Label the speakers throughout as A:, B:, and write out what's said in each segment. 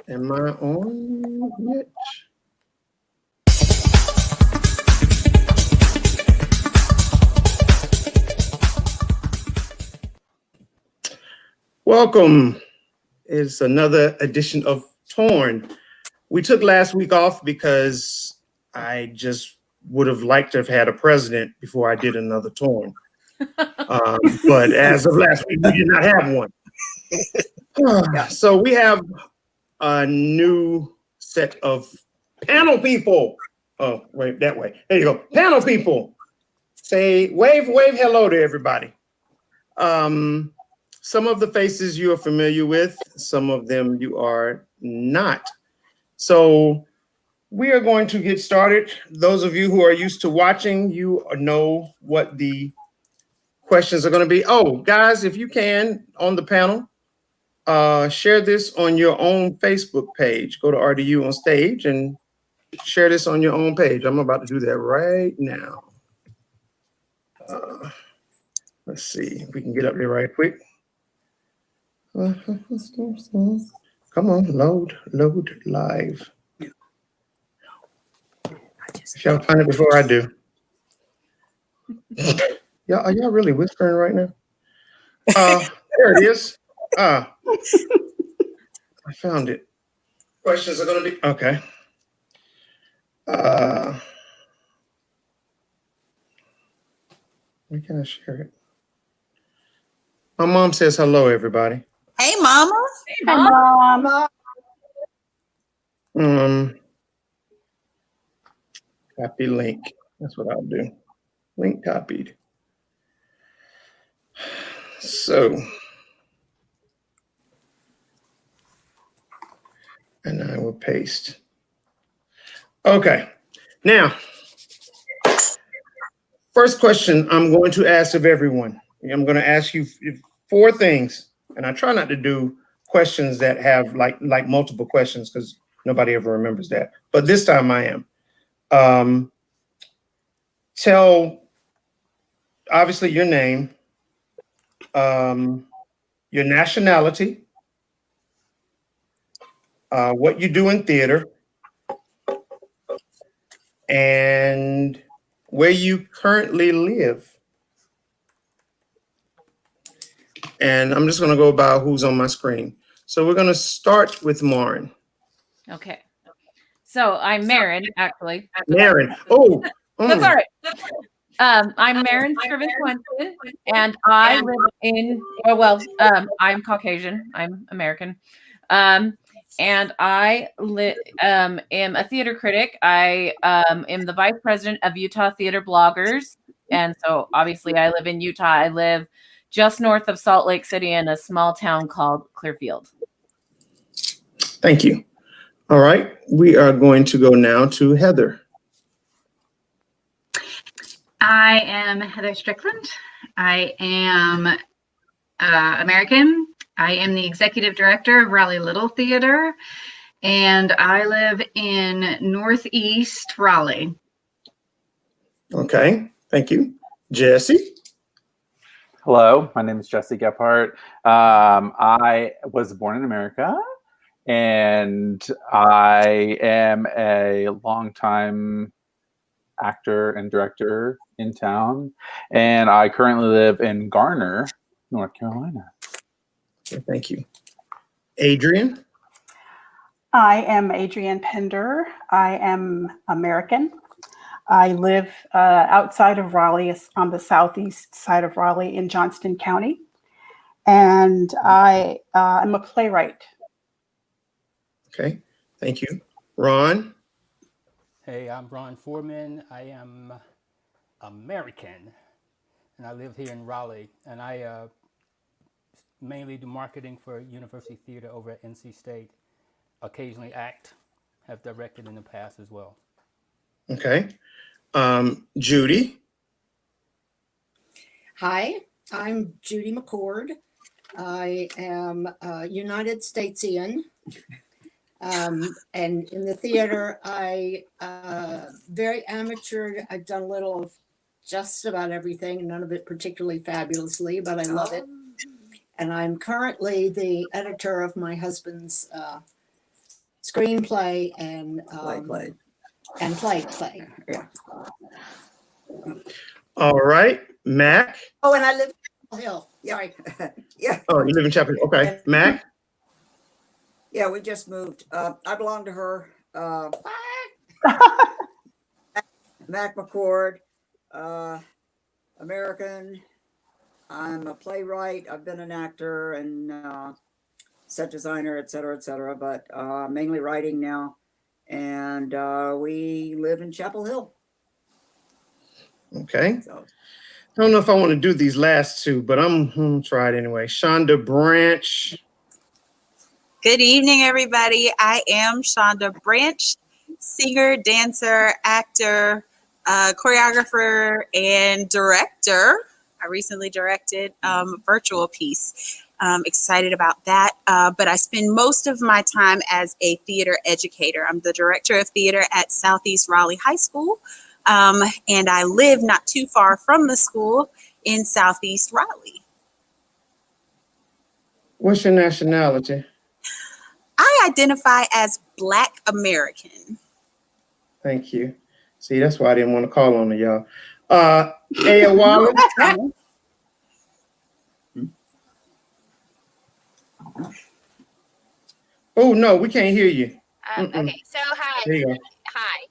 A: Am I on yet? Welcome. It's another edition of Torn. We took last week off because I just would have liked to have had a president before I did another Torn. But as of last week, we did not have one. So we have a new set of panel people. Oh, wait, that way. There you go. Panel people. Say, wave hello to everybody. Some of the faces you are familiar with, some of them you are not. So we are going to get started. Those of you who are used to watching, you know what the questions are going to be. Oh, guys, if you can, on the panel, share this on your own Facebook page. Go to RDU on stage and share this on your own page. I'm about to do that right now. Let's see if we can get up there right quick. Come on, load live. If y'all find it before I do. Are y'all really whispering right now? There it is. I found it. Questions are going to be, okay. Where can I share it? My mom says hello, everybody.
B: Hey, Mama.
C: Hey, Mama.
A: Copy link. That's what I'll do. Link copied. So, and I will paste. Okay. Now, first question I'm going to ask of everyone. I'm going to ask you 4 things, and I try not to do questions that have like multiple questions because nobody ever remembers that. But this time I am. Tell, obviously, your name, your nationality, what you do in theater, and where you currently live. And I'm just going to go by who's on my screen. So we're going to start with Marion.
C: Okay. So I'm Marion, actually.
A: Marion.
C: That's all right. I'm Marion Scriven-Swenson, and I live in, I'm Caucasian. I'm American. And I am a theater critic. I am the vice president of Utah Theater Bloggers. And so obviously I live in Utah. I live just north of Salt Lake City in a small town called Clearfield.
A: Thank you. All right. We are going to go now to Heather.
D: I am Heather Strickland. I am American. I am the executive director of Raleigh Little Theater, and I live in Northeast Raleigh.
A: Okay, thank you. Jesse?
E: Hello, my name is Jesse Gephardt. I was born in America, and I am a longtime actor and director in town, and I currently live in Garner, North Carolina.
A: Okay, thank you. Adrian?
F: I am Adrienne Pender. I am American. I live outside of Raleigh, on the southeast side of Raleigh in Johnston County. And I'm a playwright.
A: Okay, thank you. Ron?
G: Hey, I'm Ron Foreman. I am American, and I live here in Raleigh. And I mainly do marketing for University Theater over at NC State. Occasionally act, have directed in the past as well.
A: Okay. Judy?
H: Hi, I'm Judy McCord. I am United Statesian. And in the theater, I very amateur. I've done a little of just about everything, none of it particularly fabulously, but I love it. And I'm currently the editor of my husband's screenplay and play.
B: Yeah.
A: All right, Mac.
H: Oh, and I live in Chapel Hill. Sorry.
B: Yeah.
A: Oh, you live in Chapel Hill. Okay, Mac.
B: Yeah, we just moved. I belong to her. Mac McCord, American. I'm a playwright. I've been an actor and set designer, et cetera, but mainly writing now. And we live in Chapel Hill.
A: Okay.
B: So
A: I don't know if I want to do these last two, but I'm gonna try it anyway. Shonda Branch.
I: Good evening, everybody. I am Shonda Branch, singer, dancer, actor, choreographer, and director. I recently directed a virtual piece. Excited about that. But I spend most of my time as a theater educator. I'm the director of theater at Southeast Raleigh High School. And I live not too far from the school in Southeast Raleigh.
A: What's your nationality?
I: I identify as Black American.
A: Thank you. See, that's why I didn't want to call on to y'all. Aya Wallace. Oh, no, we can't hear you.
J: Okay, so hi.
A: There you go.
J: Hi.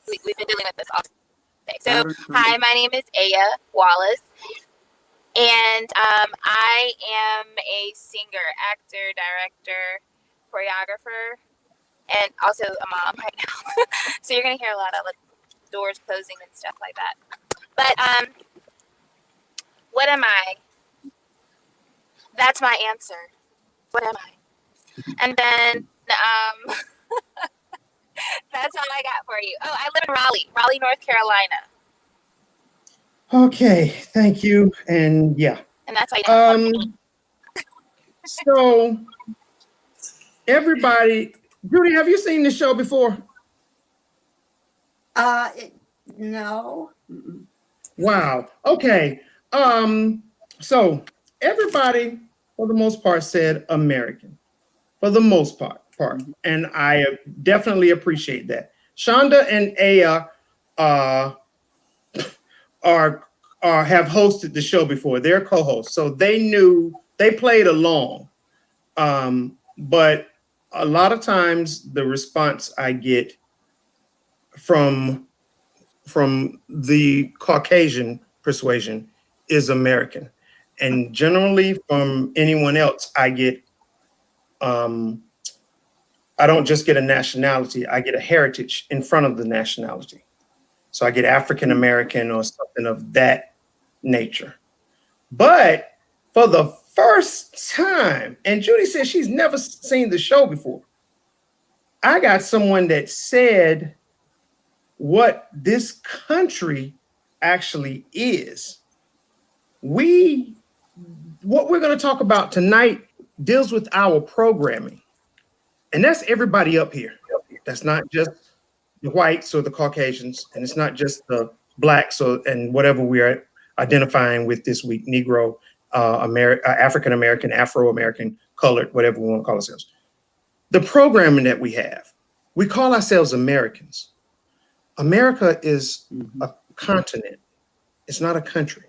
J: We've been dealing with this all day. So, hi, my name is Aya Wallace, and I am a singer, actor, director, choreographer, and also a mom right now. So you're going to hear a lot of doors closing and stuff like that. But what am I? That's my answer. What am I? And then that's all I got for you. Oh, I live in Raleigh, North Carolina.
A: Okay, thank you. And yeah.
J: And that's why you know.
A: So everybody, Judy, have you seen this show before?
H: No.
A: Wow. Okay. So everybody, for the most part, said American. For the most part. And I definitely appreciate that. Shonda and Aya have hosted the show before. They're co-hosts, so they played along. But a lot of times the response I get from the Caucasian persuasion is American, and generally from anyone else I get I don't just get a nationality, I get a heritage in front of the nationality. So I get African American or something of that nature. But for the first time, and Judy said she's never seen the show before, I got someone that said what this country actually is. What we're going to talk about tonight deals with our programming. And that's everybody up here. That's not just the whites or the Caucasians, and it's not just the blacks and whatever we are identifying with this week, Negro, African American, Afro American, colored, whatever we want to call ourselves. The programming that we have, we call ourselves Americans. America is a continent. It's not a country.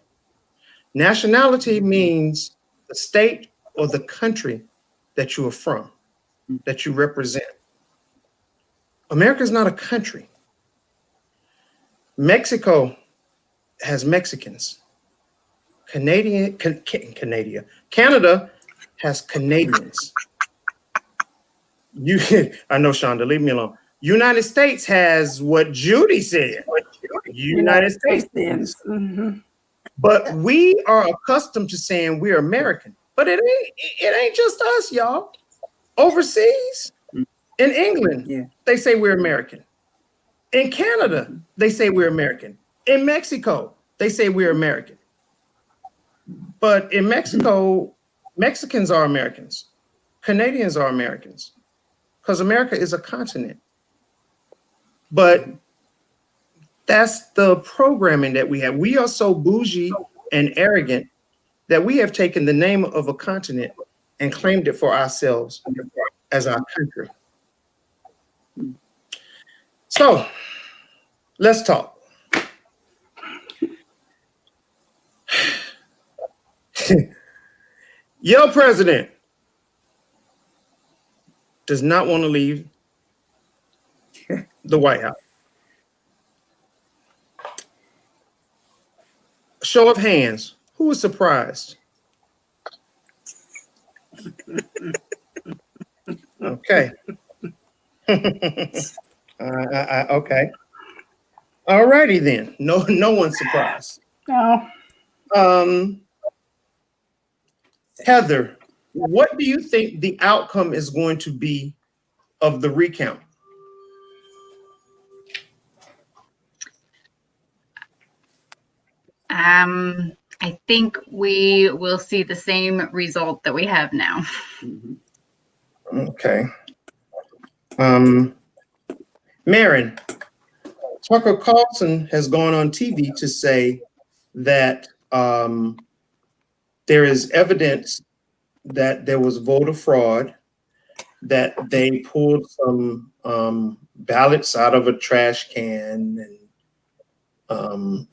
A: Nationality means the state or the country that you are from, that you represent. America is not a country. Mexico has Mexicans. Canada has Canadians. I know, Shonda, leave me alone. United States has what Judy said. United States.
F: Mm-hmm.
A: But we are accustomed to saying we're American. But it ain't just us, y'all. Overseas, in England, they say we're American. In Canada, they say we're American. In Mexico, they say we're American. But in Mexico, Mexicans are Americans. Canadians are Americans. Because America is a continent. But that's the programming that we have. We are so bougie and arrogant that we have taken the name of a continent and claimed it for ourselves as our country. So let's talk. Your president does not want to leave the White House. Show of hands, who was surprised? Okay. Okay. All righty then. No one's surprised.
F: No.
A: Heather, what do you think the outcome is going to be of the recount?
D: I think we will see the same result that we have now.
A: Okay. Marion, Tucker Carlson has gone on TV to say that there is evidence that there was voter fraud, that they pulled some ballots out of a trash can and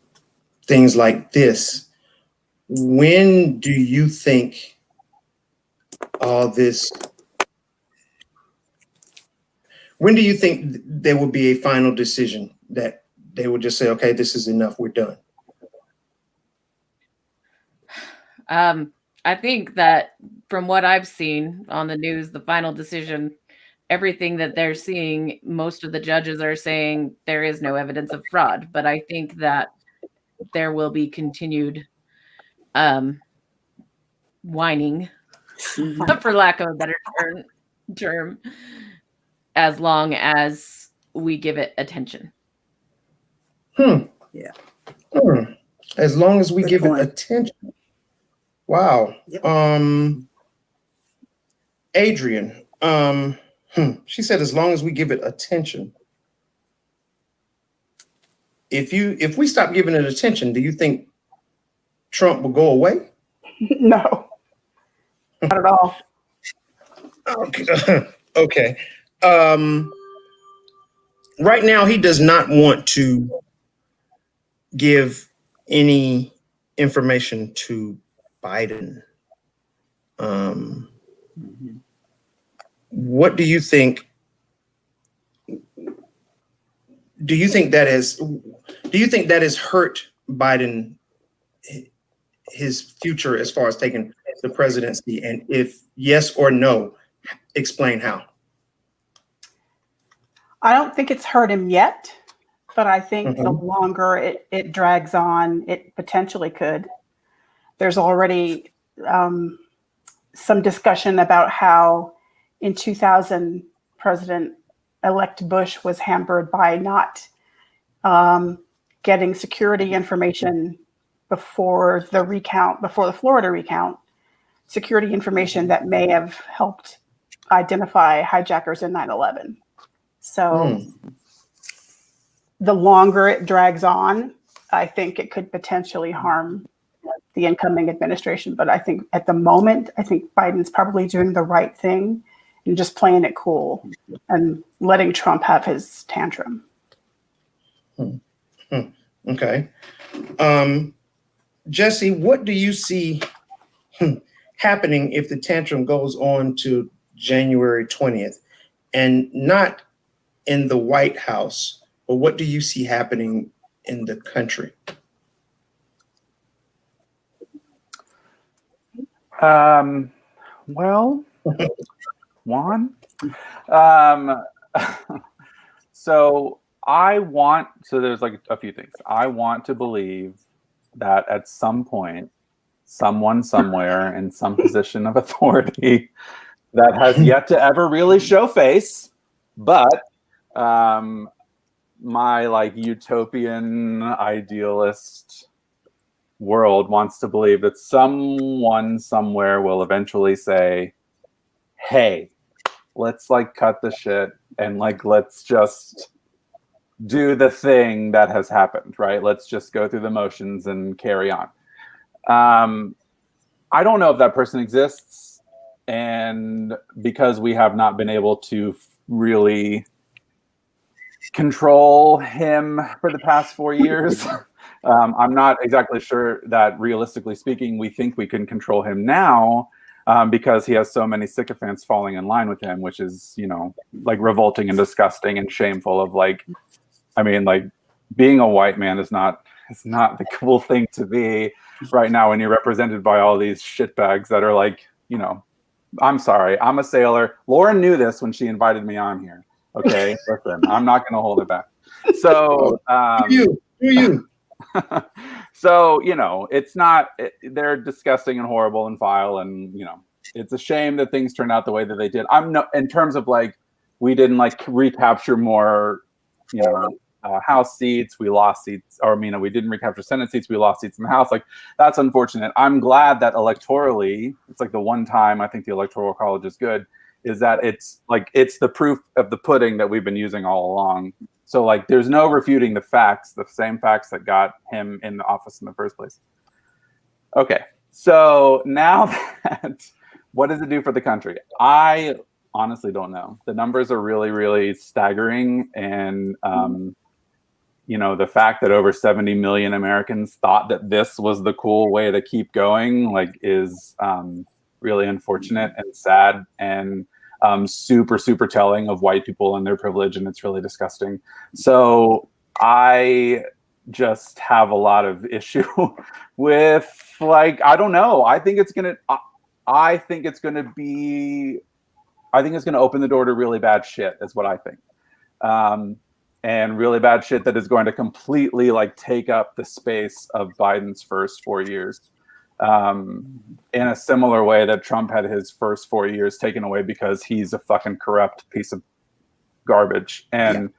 A: things like this. When do you think all this, when do you think there will be a final decision that they would just say, okay, this is enough, we're done?
C: I think that from what I've seen on the news, the final decision, everything that they're seeing, most of the judges are saying there is no evidence of fraud. But I think that there will be continued whining, for lack of a better term, as long as we give it attention.
B: Yeah.
A: As long as we
B: Good
A: give
B: point.
A: it attention. Wow.
B: Yep.
A: Adrian, she said, as long as we give it attention. If we stop giving it attention, do you think Trump will go away?
F: No, not at all.
A: Okay. Okay. Right now, he does not want to give any information to Biden. What do you think? Do you think that has hurt Biden, his future as far as taking the presidency? And if yes or no, explain how.
F: I don't think it's hurt him yet, but I think the longer it drags on, it potentially could. There's already some discussion about how in 2000, President-elect Bush was hampered by not getting security information before the Florida recount, security information that may have helped identify hijackers in 9/11. So the longer it drags on, I think it could potentially harm the incoming administration. But I think at the moment, I think Biden's probably doing the right thing and just playing it cool and letting Trump have his tantrum.
A: Okay. Jesse, what do you see happening if the tantrum goes on to January 20th and not in the White House, but what do you see happening in the country?
E: Well, Juan. So there's like a few things. I want to believe that at some point, someone somewhere in some position of authority that has yet to ever really show face, but my like utopian idealist world wants to believe that someone somewhere will eventually say, hey, let's like cut the shit and like let's just do the thing that has happened, right? Let's just go through the motions and carry on. I don't know if that person exists, and because we have not been able to really control him for the past 4 years. I'm not exactly sure that, realistically speaking, we think we can control him now, because he has so many sycophants falling in line with him, which is, like revolting and disgusting and shameful. Of like, I mean, like being a white man is not the cool thing to be right now when you're represented by all these shitbags that are like, I'm sorry, I'm a sailor. Lauren knew this when she invited me on here. Okay, listen, I'm not going to hold it back. So,
A: you.
E: So, it's not, they're disgusting and horrible and vile. And, it's a shame that things turned out the way that they did. In terms of like, we didn't like recapture more, House seats, we lost seats, or we didn't recapture Senate seats, we lost seats in the House. Like, that's unfortunate. I'm glad that electorally, it's like the one time I think the Electoral College is good, is that it's the proof of the pudding that we've been using all along. So like, there's no refuting the facts, the same facts that got him in the office in the first place. Okay, so now that, what does it do for the country? I honestly don't know. The numbers are really, really staggering. And, the fact that over 70 million Americans thought that this was the cool way to keep going, like, is really unfortunate and sad, and super, super telling of white people and their privilege. And it's really disgusting. So I just have a lot of issue with, like, I don't know. I think it's going to open the door to really bad shit, is what I think. And really bad shit that is going to completely like take up the space of Biden's first 4 years, in a similar way that Trump had his first 4 years taken away because he's a fucking corrupt piece of garbage. And,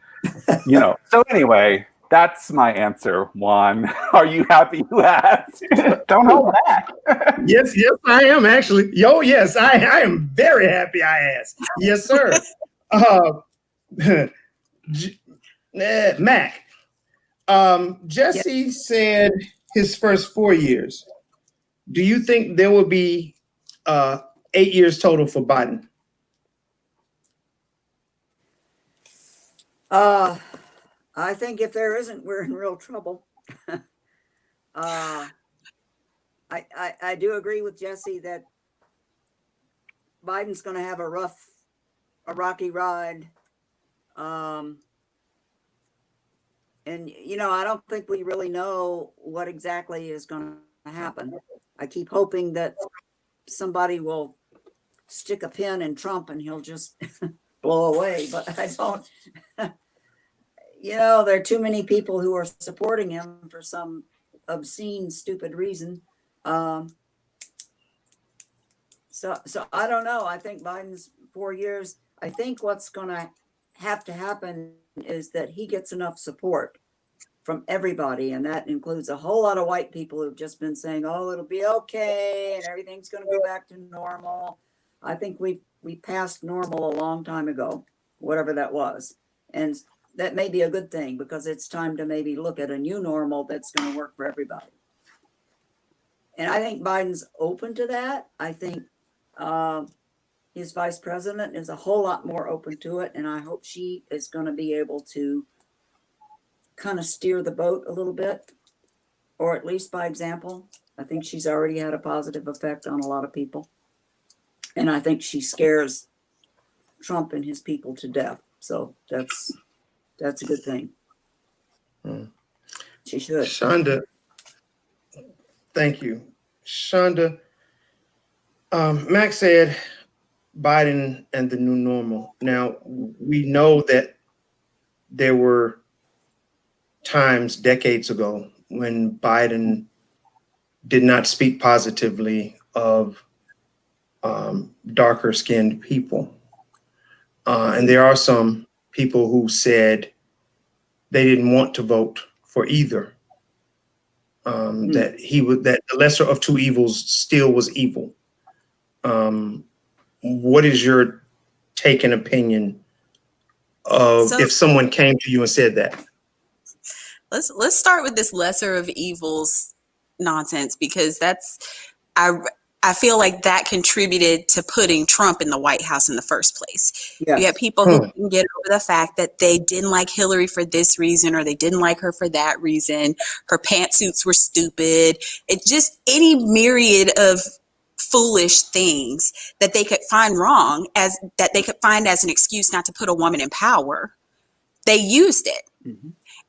E: so anyway, that's my answer, Juan. Are you happy you asked?
F: Don't hold back.
A: Yes, I am actually. Yes, I am very happy I asked. Yes, sir. Mac, Jesse said his first 4 years. Do you think there will be 8 years total for Biden?
B: I think if there isn't, we're in real trouble. I do agree with Jesse that Biden's going to have a rocky ride. And, I don't think we really know what exactly is going to happen. I keep hoping that somebody will stick a pin in Trump and he'll just blow away, but I don't. There are too many people who are supporting him for some obscene, stupid reason. So I don't know. I think Biden's 4 years, I think what's going to happen is that he gets enough support from everybody. And that includes a whole lot of white people who've just been saying, oh, it'll be okay. And everything's going to go back to normal. I think we passed normal a long time ago, whatever that was. And that may be a good thing, because it's time to maybe look at a new normal that's going to work for everybody. And I think Biden's open to that. I think his vice president is a whole lot more open to it. And I hope she is going to be able to kind of steer the boat a little bit, or at least by example. I think she's already had a positive effect on a lot of people. And I think she scares Trump and his people to death. So that's a good thing. She should.
A: Shonda, thank you. Shonda, Max said Biden and the new normal. Now, we know that there were times decades ago when Biden did not speak positively of darker skinned people. And there are some people who said they didn't want to vote for either. That the lesser of two evils still was evil. What is your take and opinion of if someone came to you and said that?
I: Let's start with this lesser of evils nonsense, because I feel like that contributed to putting Trump in the White House in the first place.
B: Yes.
I: You have people who can get over the fact that they didn't like Hillary for this reason, or they didn't like her for that reason. Her pantsuits were stupid. It just any myriad of foolish things that they could find wrong that they could find as an excuse not to put a woman in power. They used it.
B: Mm-hmm.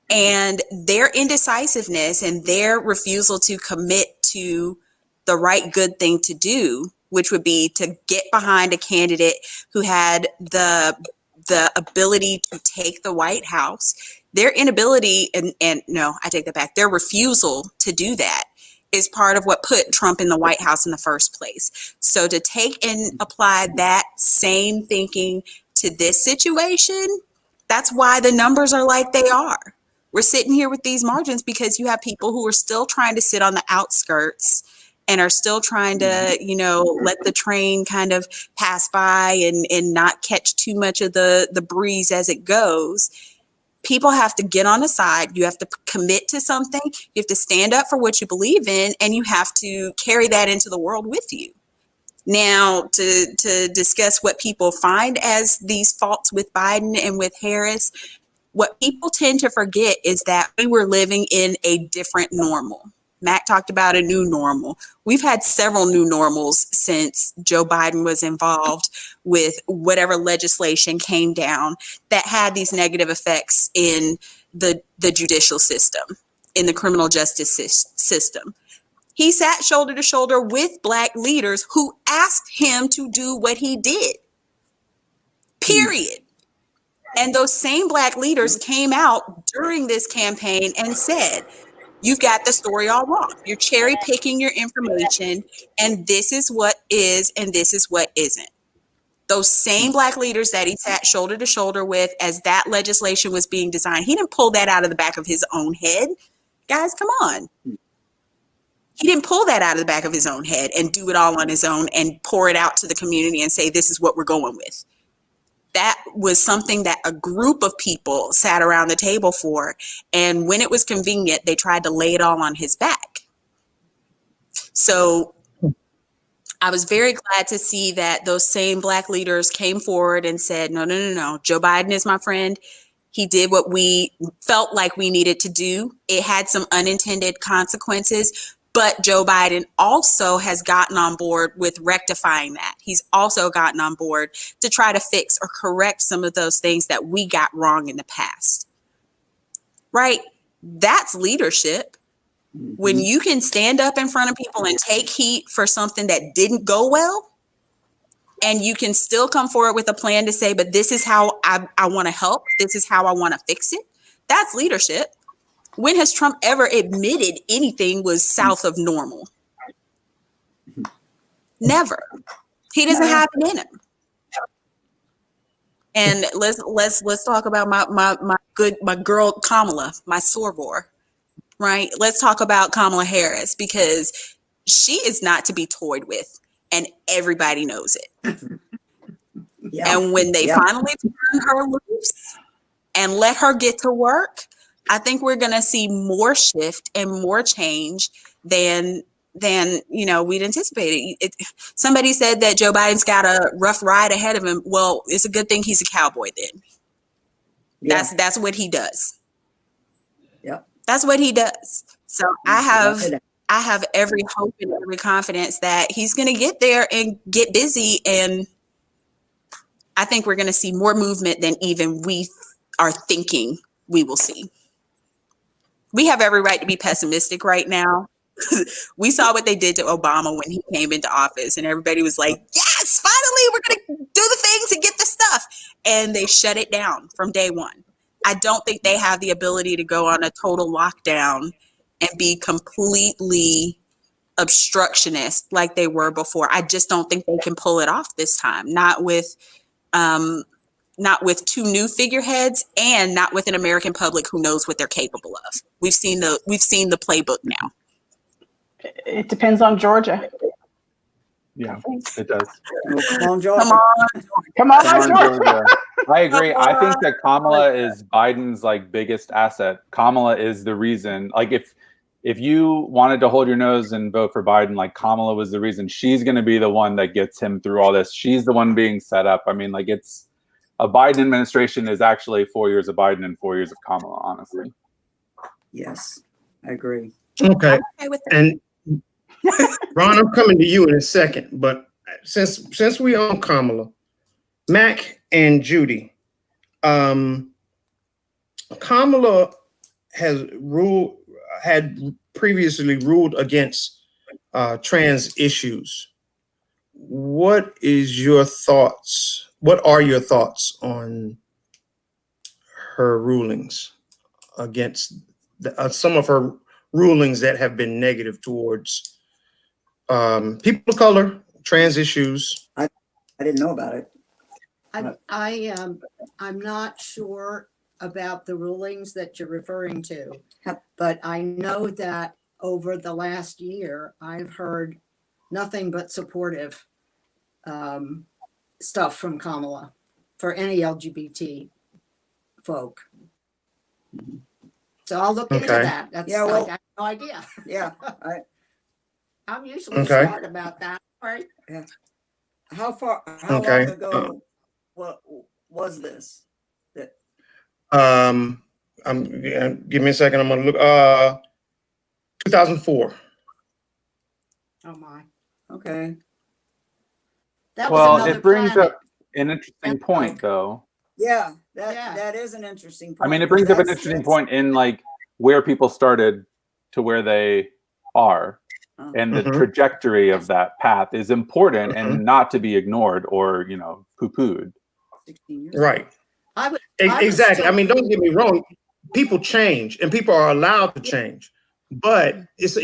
I: And their indecisiveness and their refusal to commit to the right good thing to do, which would be to get behind a candidate who had the ability to take the White House, their inability, and no, I take that back, their refusal to do that is part of what put Trump in the White House in the first place. So to take and apply that same thinking to this situation, that's why the numbers are like they are. We're sitting here with these margins because you have people who are still trying to sit on the outskirts and are still trying to, let the train kind of pass by and not catch too much of the breeze as it goes. People have to get on the side. You have to commit to something. You have to stand up for what you believe in, and you have to carry that into the world with you. Now, to discuss what people find as these faults with Biden and with Harris, what people tend to forget is that we were living in a different normal. Mac talked about a new normal. We've had several new normals since Joe Biden was involved with whatever legislation came down that had these negative effects in the judicial system, in the criminal justice system. He sat shoulder to shoulder with Black leaders who asked him to do what he did. Period. And those same Black leaders came out during this campaign and said, you've got the story all wrong. You're cherry picking your information, and this is what is, and this is what isn't. Those same Black leaders that he sat shoulder to shoulder with as that legislation was being designed, he didn't pull that out of the back of his own head. Guys, come on. He didn't pull that out of the back of his own head and do it all on his own and pour it out to the community and say, this is what we're going with. That was something that a group of people sat around the table for. And when it was convenient, they tried to lay it all on his back. So I was very glad to see that those same Black leaders came forward and said, no. Joe Biden is my friend. He did what we felt like we needed to do. It had some unintended consequences. But Joe Biden also has gotten on board with rectifying that. He's also gotten on board to try to fix or correct some of those things that we got wrong in the past. Right? That's leadership. When you can stand up in front of people and take heat for something that didn't go well, and you can still come forward with a plan to say, but this is how I want to help. This is how I want to fix it. That's leadership. When has Trump ever admitted anything was south of normal? Never. He doesn't have it in him. And let's talk about my girl Kamala, my soror, right? Let's talk about Kamala Harris, because she is not to be toyed with, and everybody knows it.
B: Yeah.
I: And when they finally turn her loose and let her get to work, I think we're going to see more shift and more change than we'd anticipated. Somebody said that Joe Biden's got a rough ride ahead of him. Well, it's a good thing he's a cowboy then. Yeah. That's what he does.
B: Yep.
I: That's what he does. So I have every hope and every confidence that he's going to get there and get busy, and I think we're going to see more movement than even we are thinking we will see. We have every right to be pessimistic right now. We saw what they did to Obama when he came into office, and everybody was like, yes, finally, we're going to do the things and get the stuff. And they shut it down from day one. I don't think they have the ability to go on a total lockdown and be completely obstructionist like they were before. I just don't think they can pull it off this time. Not with two new figureheads, and not with an American public who knows what they're capable of. We've seen the playbook now.
F: It depends on Georgia.
E: Yeah, it does.
B: Come on, Georgia.
F: Come on, Georgia.
E: I agree. I think that Kamala is Biden's biggest asset. Kamala is the reason. if you wanted to hold your nose and vote for Biden, like Kamala was the reason. She's going to be the one that gets him through all this. She's the one being set up. I mean, like it's a Biden administration is actually 4 years of Biden and 4 years of Kamala, honestly.
B: Yes, I agree.
A: Okay.
I: Okay with that.
A: And Ron, I'm coming to you in a second, but since we on Kamala, Mac and Judy, Kamala had previously ruled against trans issues. What is your thoughts? What are your thoughts on her rulings against some of her rulings that have been negative towards people of color, trans issues?
B: I didn't know about it.
H: I'm not sure about the rulings that you're referring to, but I know that over the last year, I've heard nothing but supportive stuff from Kamala for any LGBT folk. So I'll look into that. That's
B: Yeah, well,
H: I have no idea.
B: Yeah.
H: I'm usually
A: Okay.
H: smart about that, right?
B: How long ago what was this?
A: Give me a second. I'm gonna look. 2004.
H: Oh my.
B: Okay.
H: That was
E: Well,
H: another
E: it brings
H: planet.
E: up an interesting point, though.
B: Yeah,
H: Yeah.
B: that is an interesting point.
E: I mean, it brings up an interesting point in like where people started to where they are, and the trajectory of that path is important and not to be ignored or poo-pooed.
B: 16 years
A: Right.
H: Exactly.
A: I mean, don't get me wrong. People change, and people are allowed to change. But it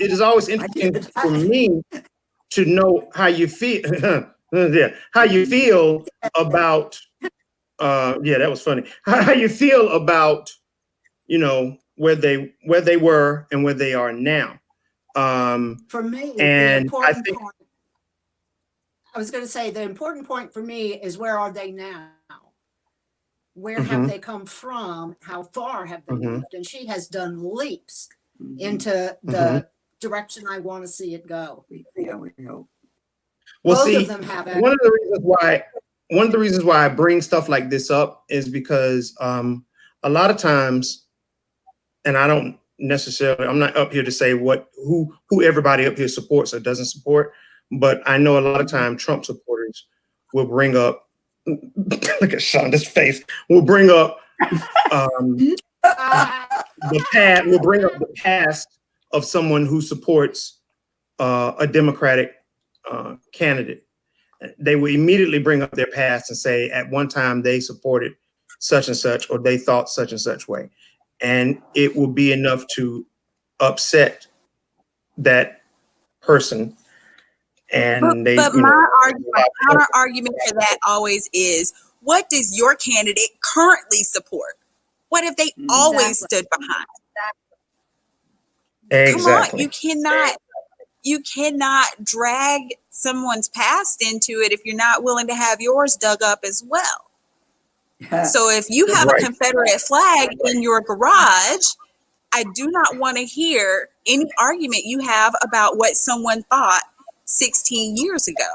A: is always interesting for me to know how you feel. How you feel about. That was funny. How you feel about, where they were and where they are now.
H: For me,
A: and
H: the important point. I was going to say the important point for me is where are they now? Where have they come from? How far have they moved? And she has done leaps into the direction I want to see it go.
B: Yeah, we hope.
A: Well,
H: Both
A: see,
H: of them have
A: one of the reasons why I bring stuff like this up is because a lot of times, and I don't necessarily, I'm not up here to say who everybody up here supports or doesn't support, but I know a lot of time Trump supporters will bring up, look at Shonda's face, will bring up the past of someone who supports a Democratic candidate. They will immediately bring up their past and say at one time they supported such and such, or they thought such and such way. And it will be enough to upset that person. And
I: my counter argument for that always is, what does your candidate currently support? What have they always stood behind?
A: Exactly.
I: Come on, you cannot drag someone's past into it if you're not willing to have yours dug up as well. So if you have a Confederate flag in your garage, I do not want to hear any argument you have about what someone thought 16 years ago.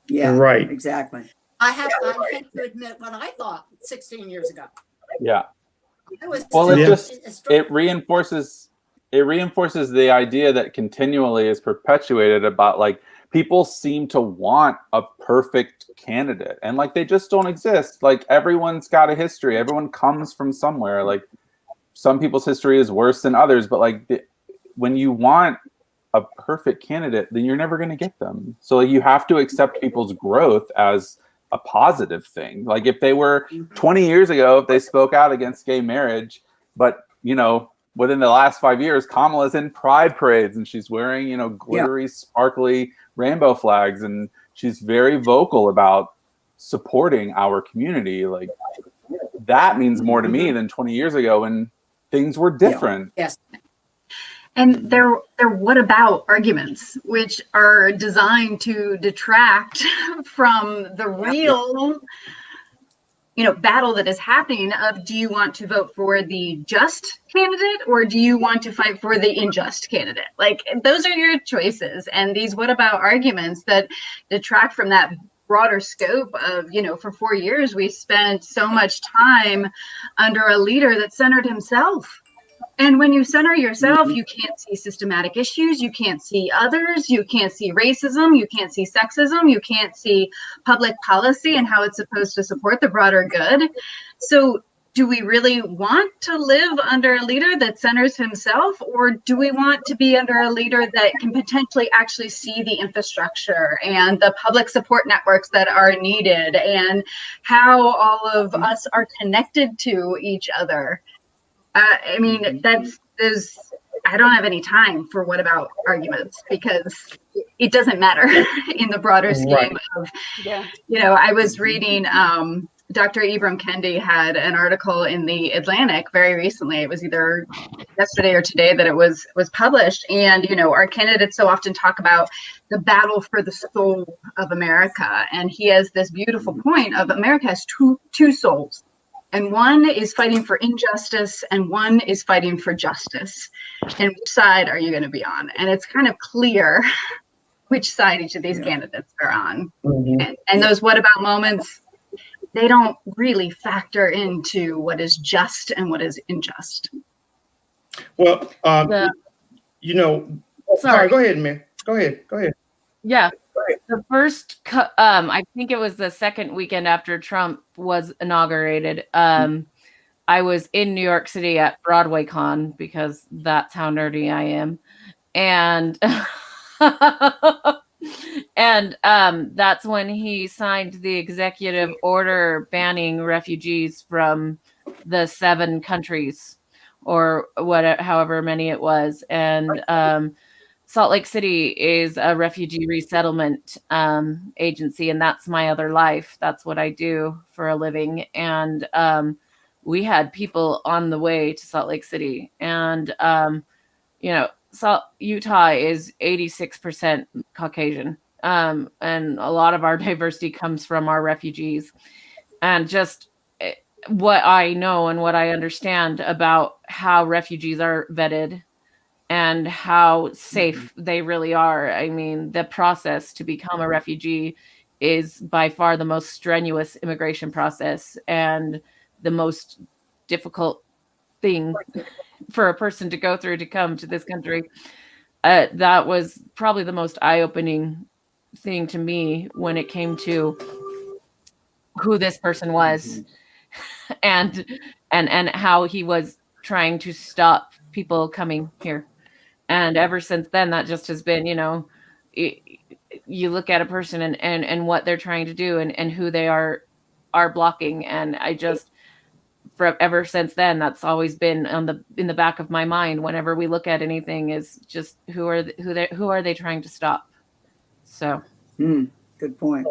B: Yeah,
A: right.
B: Exactly.
H: I have to admit what I thought 16 years ago.
E: Yeah.
H: Well,
E: it reinforces the idea that continually is perpetuated about like people seem to want a perfect candidate, and like they just don't exist. Like everyone's got a history. Everyone comes from somewhere. Like some people's history is worse than others, but like when you want a perfect candidate, then you're never going to get them. So like, you have to accept people's growth as a positive thing. Like if they were 20 years ago, if they spoke out against gay marriage, but within the last 5 years, Kamala's in pride parades and she's wearing, glittery, sparkly rainbow flags. And she's very vocal about supporting our community. Like that means more to me than 20 years ago when things were different.
H: Yes.
D: And they're what about arguments, which are designed to detract from the real, battle that is happening of, do you want to vote for the just candidate or do you want to fight for the unjust candidate? Like, those are your choices. And these what about arguments that detract from that broader scope of, for 4 years, we spent so much time under a leader that centered himself. And when you center yourself, you can't see systematic issues, you can't see others, you can't see racism, you can't see sexism, you can't see public policy and how it's supposed to support the broader good. So do we really want to live under a leader that centers himself, or do we want to be under a leader that can potentially actually see the infrastructure and the public support networks that are needed and how all of us are connected to each other? I don't have any time for what about arguments, because it doesn't matter in the broader scheme of, I was reading, Dr. Ibram Kendi had an article in the Atlantic very recently. It was either yesterday or today that it was published. And, our candidates so often talk about the battle for the soul of America. And he has this beautiful point of America has two souls. And one is fighting for injustice and one is fighting for justice. And which side are you going to be on? And it's kind of clear which side each of these candidates are on. And those what about moments, they don't really factor into what is just and what is unjust.
A: Well, sorry, go ahead, man. Go ahead.
C: Yeah. The first, I think it was the second weekend after Trump was inaugurated. I was in New York City at BroadwayCon because that's how nerdy I am. And that's when he signed the executive order banning refugees from the 7 countries or however many it was. And Salt Lake City is a refugee resettlement agency, and that's my other life. That's what I do for a living. And we had people on the way to Salt Lake City. And, Utah is 86% Caucasian. And a lot of our diversity comes from our refugees. And just what I know and what I understand about how refugees are vetted and how safe they really are. I mean, the process to become a refugee is by far the most strenuous immigration process and the most difficult thing for a person to go through to come to this country. That was probably the most eye-opening thing to me when it came to who this person was and how he was trying to stop people coming here. And ever since then, that just has been, you look at a person and what they're trying to do and who they are blocking. And ever since then, that's always been in the back of my mind. Whenever we look at anything, is just who are they trying to stop? So,
B: good point.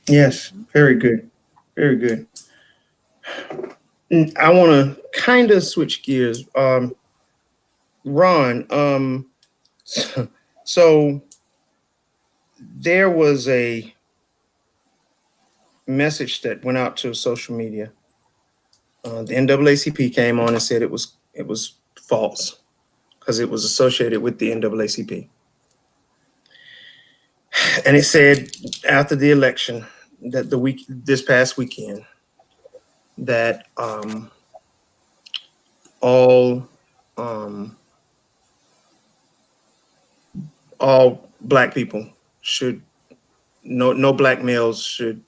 A: Yes, very good, very good. I want to kind of switch gears. Ron, so there was a message that went out to social media. The NAACP came on and said it was false because it was associated with the NAACP. And it said after the election that this past weekend that all Black people should, no Black males should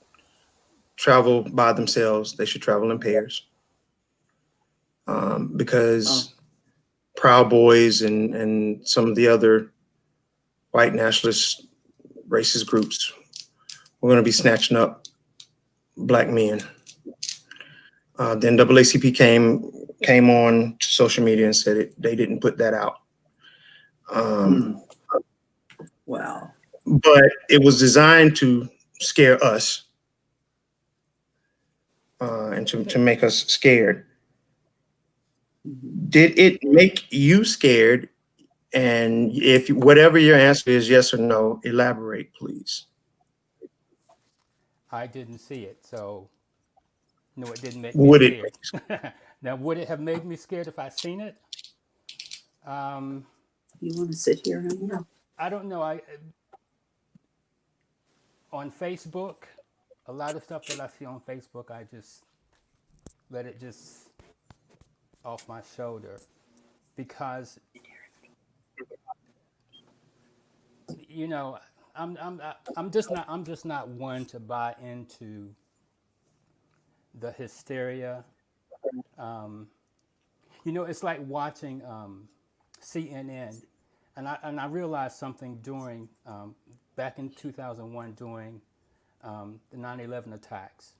A: travel by themselves. They should travel in pairs. Because Proud Boys and some of the other white nationalist racist groups were going to be snatching up Black men. The NAACP came on to social media and said they didn't put that out.
B: Wow.
A: But it was designed to scare us and to make us scared. Did it make you scared? And if whatever your answer is, yes or no, elaborate, please.
G: I didn't see it, so No, it didn't make me
A: Would it?
G: scared. Now, would it have made me scared if I seen it?
B: You want to sit here? No.
G: I don't know. On Facebook, a lot of stuff that I see on Facebook, I just let it just off my shoulder, because you know I'm just not one to buy into the hysteria. You know, it's like watching CNN, and I realized something during back in 2001 during the 9/11 attacks.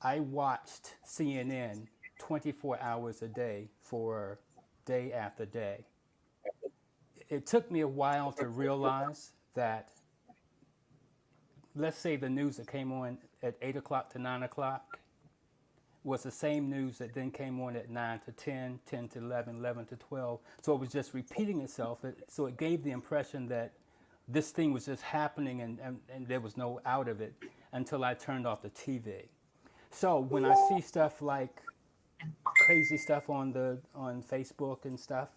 G: I watched CNN 24 hours a day for day after day. It took me a while to realize that, let's say the news that came on at 8 o'clock to 9 o'clock was the same news that then came on at 9 to 10, 10 to 11, 11 to 12. So it was just repeating itself. So it gave the impression that this thing was just happening and there was no out of it until I turned off the TV. So when I see stuff like crazy stuff on Facebook and stuff,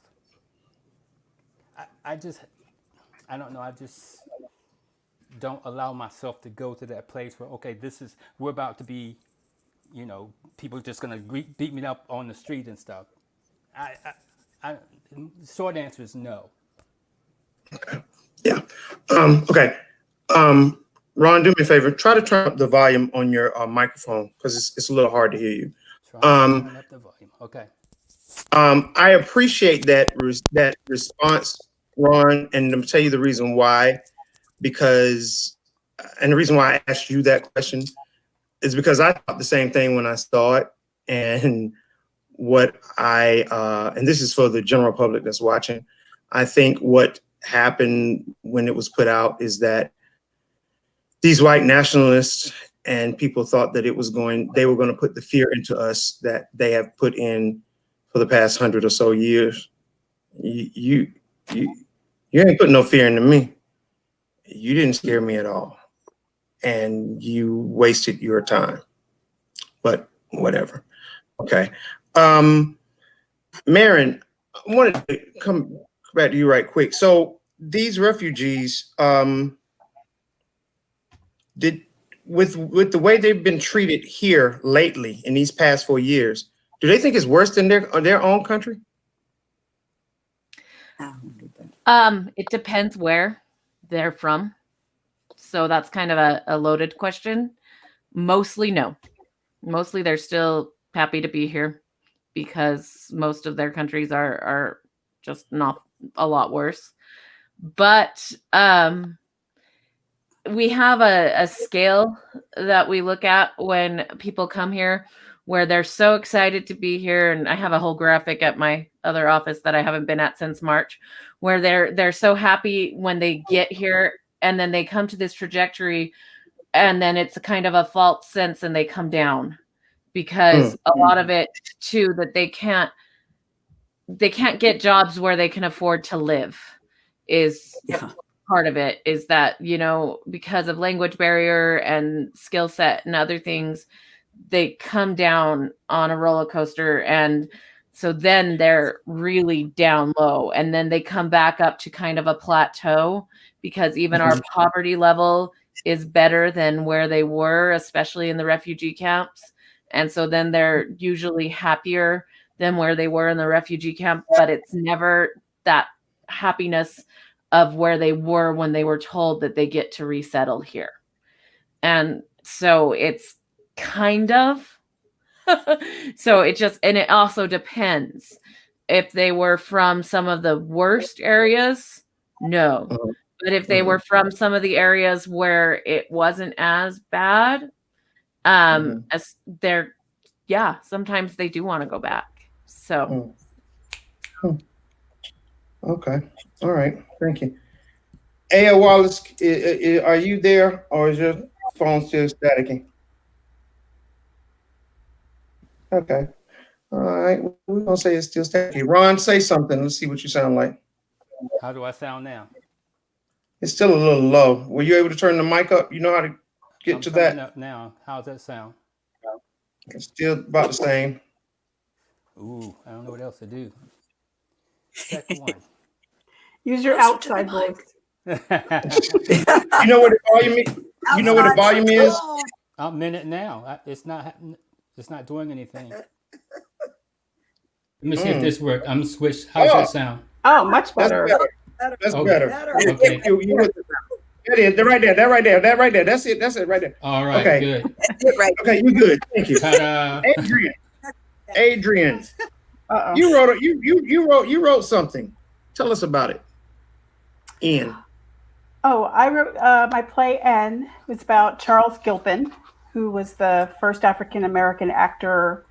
G: I don't know, I just don't allow myself to go to that place where, okay, we're about to be, you know, people just gonna beat me up on the street and stuff. Short answer is no.
A: Okay. Yeah. Okay. Ron, do me a favor. Try to turn up the volume on your microphone, because it's a little hard to hear you.
G: Try to turn up the volume. Okay.
A: I appreciate that response, Ron, and I'm tell you the reason why. And the reason why I asked you that question is because I thought the same thing when I saw it, and and this is for the general public that's watching. I think what happened when it was put out is that these white nationalists and people thought that they were going to put the fear into us that they have put in for the past 100 or so years. You ain't putting no fear into me. You didn't scare me at all, and you wasted your time. But whatever. Okay. Marion, I wanted to come back to you right quick. So these refugees, with the way they've been treated here lately in these past 4 years, do they think it's worse than their own country?
C: It depends where they're from. So that's kind of a loaded question. Mostly no. Mostly they're still happy to be here because most of their countries are just not a lot worse. But we have a scale that we look at when people come here where they're so excited to be here. And I have a whole graphic at my other office that I haven't been at since March, where they're so happy when they get here, and then they come to this trajectory, and then it's a kind of a false sense and they come down, because a lot of it too, that they can't get jobs where they can afford to live is part of it, is that, you know, because of language barrier and skill set and other things, they come down on a roller coaster. And so then they're really down low, and then they come back up to kind of a plateau, because even our poverty level is better than where they were, especially in the refugee camps. And so then they're usually happier than where they were in the refugee camp, but it's never that happiness of where they were when they were told that they get to resettle here. And so it's kind of, so it also depends. If they were from some of the worst areas, no. But if they were from some of the areas where it wasn't as bad, as they're, sometimes they do want to go back. So.
A: Okay. All right. Thank you. Aya Wallace, are you there, or is your phone still staticking? Okay. All right. We're going to say it's still staticky. Ron, say something. Let's see what you sound like.
G: How do I sound now?
A: It's still a little low. Were you able to turn the mic up? You know how to get
G: I'm
A: to
G: turning
A: that?
G: up now. How's that sound?
A: It's still about the same.
G: Ooh, I don't know what else to do. Check one.
F: Use your
H: Closer to the
F: outside
H: mic.
F: voice.
A: You know what the volume is? You know what the
H: Outside
A: volume is?
H: phone.
G: I'm in it now. It's not doing anything. Let me see if this works. I'm switch. How's that sound?
F: Oh, much
A: That's
F: better.
A: better.
H: Better.
A: That's
G: Okay.
A: better.
H: Better.
G: Okay.
A: You with it now. That is, that right there, that right there, that right there. That's it right there.
G: All right.
A: Okay.
G: Good.
I: Right.
A: Okay, you good. Thank you.
G: Ta-da.
A: Adrian,
F: Uh-oh.
A: you wrote something. Tell us about it. Ian.
F: Oh, I wrote my play N. It was about Charles Gilpin, who was the first African-American actor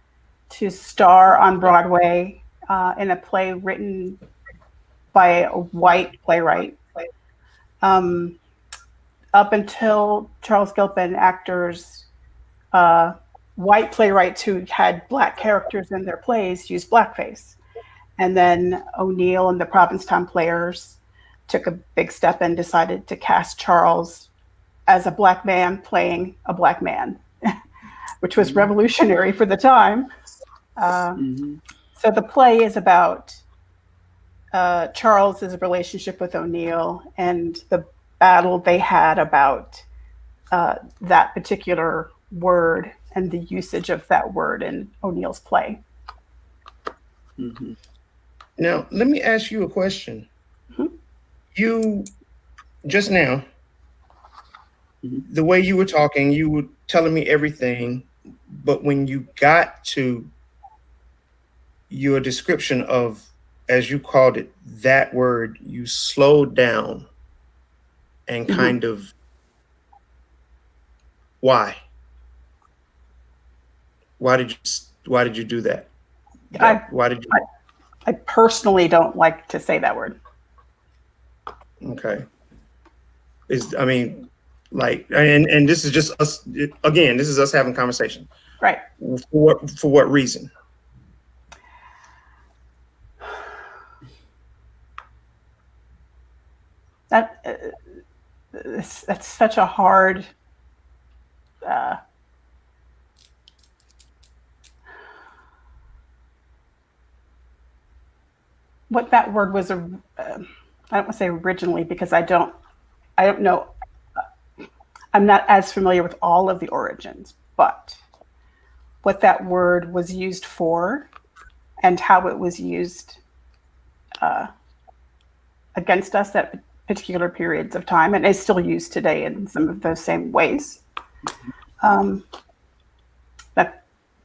F: to star on Broadway in a play written by a white playwright. Up until Charles Gilpin, actors, white playwrights who had black characters in their plays used blackface. And then O'Neill and the Provincetown Players took a big step and decided to cast Charles as a black man playing a black man, which was revolutionary for the time. So the play is about Charles's relationship with O'Neill and the battle they had about that particular word and the usage of that word in O'Neill's play.
A: Now, let me ask you a question. You just now, the way you were talking, you were telling me everything, but when you got to your description of, as you called it, that word, you slowed down and kind of, why? Why did you do that? Why did you?
F: I personally don't like to say that word.
A: Okay. I mean, like, and this is just us, again, this is us having conversation.
F: Right.
A: For what reason?
F: That's such a hard what that word was. I don't want to say originally because I don't know. I'm not as familiar with all of the origins, but what that word was used for and how it was used against us at particular periods of time, and is still used today in some of those same ways.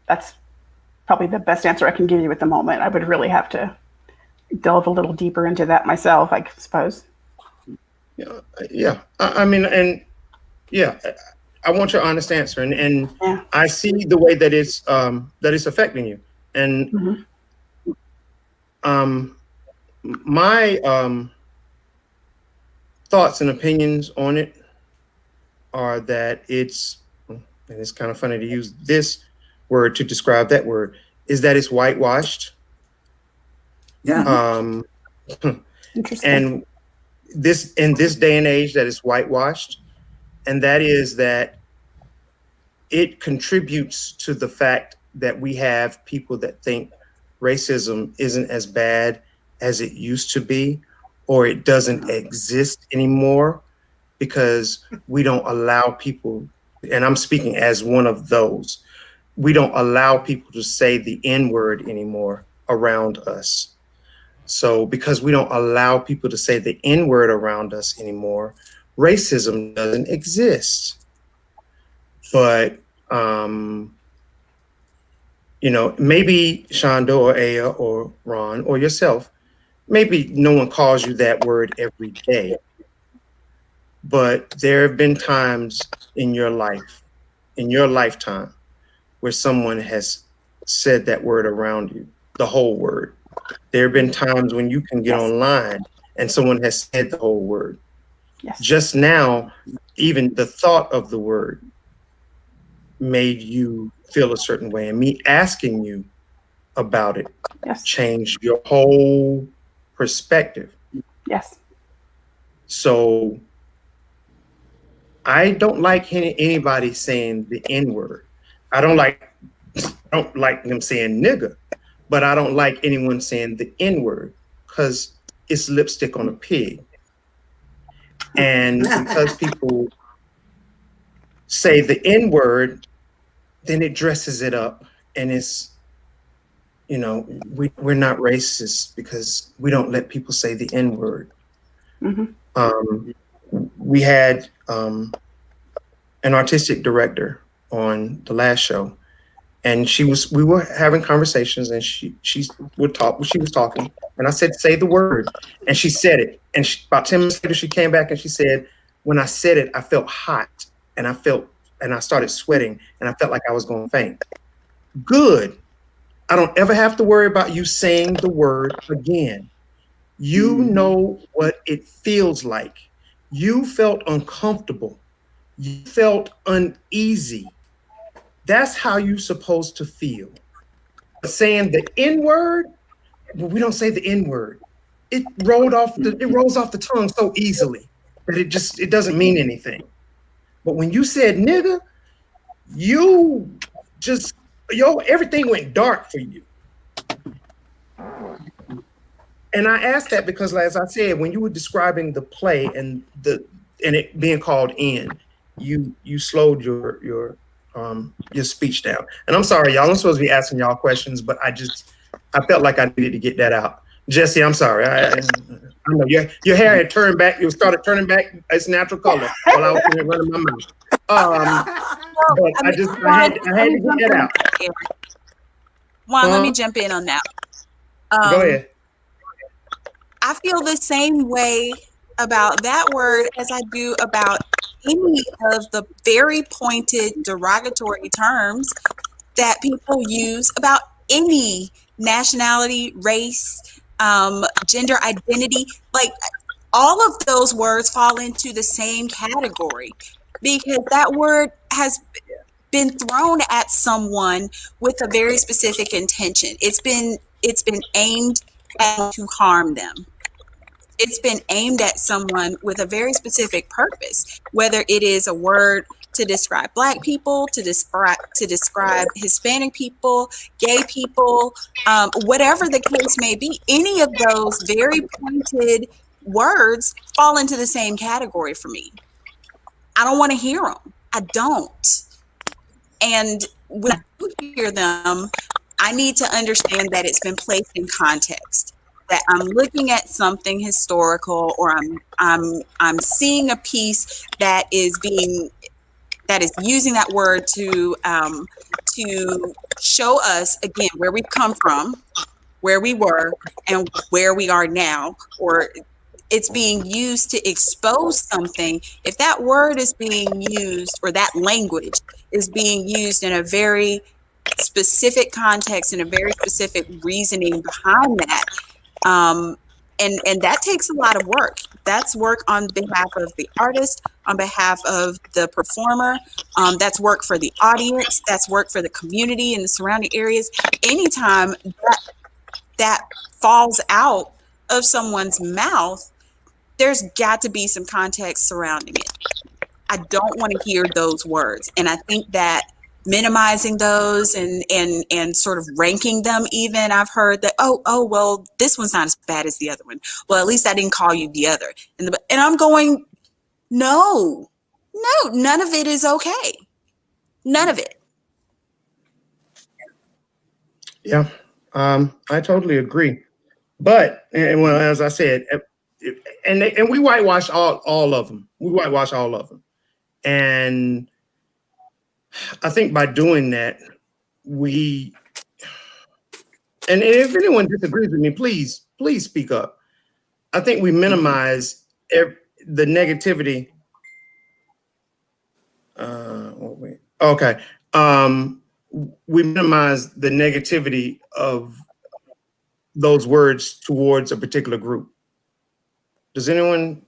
F: That's probably the best answer I can give you at the moment. I would really have to delve a little deeper into that myself, I suppose.
A: Yeah. I mean, and yeah, I want your honest answer, and
F: Yeah.
A: I see the way that it's affecting you, and my thoughts and opinions on it are that it's, and it's kind of funny to use this word to describe that word, is that it's whitewashed.
B: Yeah.
F: Interesting.
A: And this, in this day and age, that is whitewashed, and that is that it contributes to the fact that we have people that think racism isn't as bad as it used to be, or it doesn't exist anymore, because we don't allow people, and I'm speaking as one of those, we don't allow people to say the N-word anymore around us. So because we don't allow people to say the N-word around us anymore, racism doesn't exist. But, maybe Shonda or Aya or Ron or yourself, maybe no one calls you that word every day. But there have been times in your life, in your lifetime, where someone has said that word around you, the whole word. There have been times when you can get online and someone has said the whole word.
F: Yes.
A: Just now, even the thought of the word made you feel a certain way. And me asking you about it changed your whole perspective.
F: Yes.
A: So I don't like anybody saying the N-word. I don't like I don't like them saying nigga, but I don't like anyone saying the N-word because it's lipstick on a pig. And because people say the N-word, then it dresses it up, and it's, you know, we're not racist because we don't let people say the N-word. We had an artistic director on the last show, and we were having conversations, and she was talking, and I said, say the word, and she said it, and about 10 minutes later she came back and she said, when I said it, I felt hot, and I started sweating, and I felt like I was going to faint. Good. I don't ever have to worry about you saying the word again. You know what it feels like. You felt uncomfortable. You felt uneasy. That's how you're supposed to feel. But saying the N-word, well, we don't say the N-word. It rolls off the tongue so easily that it doesn't mean anything. But when you said nigga, everything went dark for you. And I asked that because, as I said, when you were describing the play and it being called in, you slowed your speech down. And I'm sorry, y'all. I'm supposed to be asking y'all questions, but I felt like I needed to get that out. Jesse, I'm sorry. I know your hair had turned back. It started turning back its natural color while I was running my mouth. But I had to get that out.
I: Juan, let me jump in on that.
A: Go ahead.
I: I feel the same way about that word as I do about any of the very pointed derogatory terms that people use about any nationality, race, gender identity. Like, all of those words fall into the same category because that word has been thrown at someone with a very specific intention. It's been aimed at to harm them. It's been aimed at someone with a very specific purpose, whether it is a word to describe Black people, to describe Hispanic people, gay people, whatever the case may be. Any of those very pointed words fall into the same category for me. I don't want to hear them. I don't. And when I hear them, I need to understand that it's been placed in context. That I'm looking at something historical, or I'm seeing a piece that is using that word to show us again where we've come from, where we were, and where we are now, or it's being used to expose something. If that word is being used, or that language is being used in a very specific context and a very specific reasoning behind that, and that takes a lot of work. That's work on behalf of the artist, on behalf of the performer. That's work for the audience. That's work for the community and the surrounding areas. Anytime that falls out of someone's mouth, there's got to be some context surrounding it. I don't want to hear those words. And I think that minimizing those and sort of ranking them, even I've heard that, oh, well, this one's not as bad as the other one. Well, at least I didn't call you the other. And I'm going, no, none of it is okay. None of it.
A: Yeah, I totally agree. But, well, as I said, and we whitewash all of them. We whitewash all of them. And I think by doing that, and if anyone disagrees with me, please speak up. I think we minimize the negativity. Okay. We minimize the negativity of those words towards a particular group. Does anyone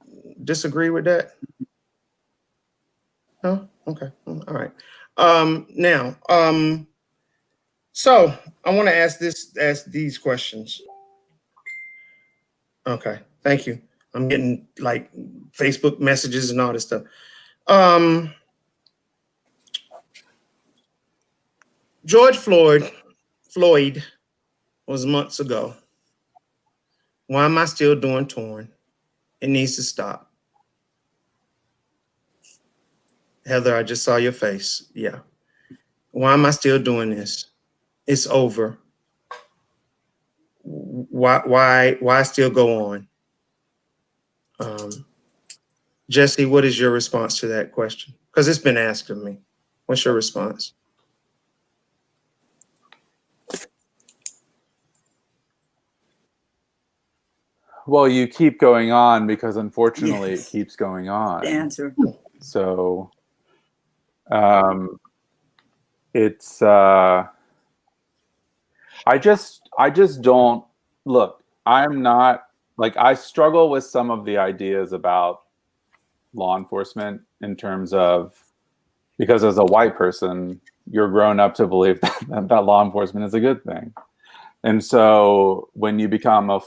A: disagree with that? No? Okay. All right. Now, so I want to ask these questions. Okay, thank you. I'm getting like Facebook messages and all this stuff. George Floyd was months ago. Why am I still doing torn? It needs to stop. Heather, I just saw your face. Yeah. Why am I still doing this? It's over. Why still go on? Jesse, what is your response to that question? Because it's been asked of me. What's your response?
E: Well, you keep going on because unfortunately
B: Yes.
E: it keeps going on.
B: The answer.
E: So it's I just don't look, I'm not like, I struggle with some of the ideas about law enforcement in terms of, because as a white person, you're grown up to believe that law enforcement is a good thing. And so when you become a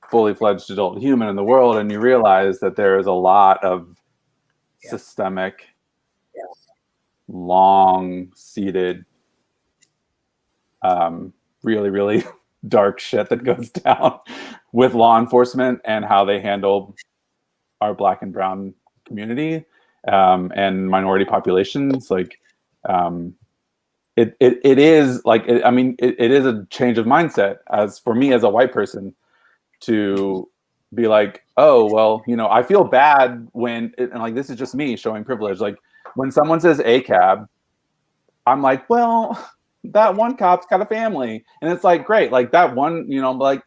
E: fully fledged adult human in the world and you realize that there is a lot of systemic, long-seated, really, really dark shit that goes down with law enforcement and how they handle our Black and brown community and minority populations. Like, it is like, it is a change of mindset as for me as a white person to be like, oh, well, I feel bad when, and like, this is just me showing privilege. Like when someone says ACAB, I'm like, well, that one cop's got a family. And it's like, great. Like that one, like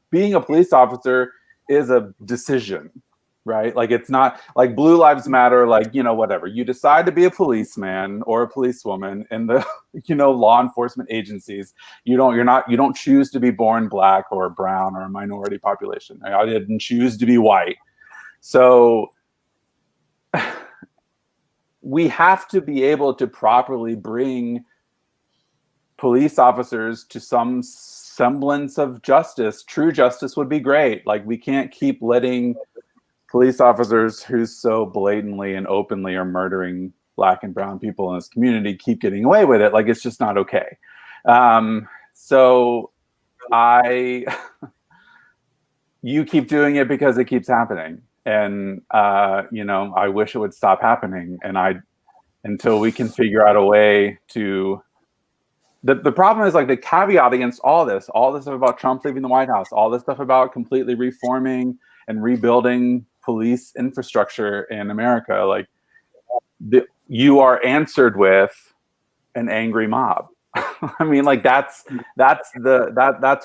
E: being a police officer is a decision, right? Like it's not like Blue Lives Matter, like, whatever. You decide to be a policeman or a policewoman in the, law enforcement agencies. You don't choose to be born Black or brown or a minority population. I didn't choose to be white. So we have to be able to properly bring police officers to some semblance of justice. True justice would be great. Like we can't keep letting police officers who so blatantly and openly are murdering Black and brown people in this community keep getting away with it. Like it's just not okay. So you keep doing it because it keeps happening. And, I wish it would stop happening. And until we can figure out a way to, the problem is like the caveat against all this stuff about Trump leaving the White House, all this stuff about completely reforming and rebuilding police infrastructure in America. Like you are answered with an angry mob. I mean, like that's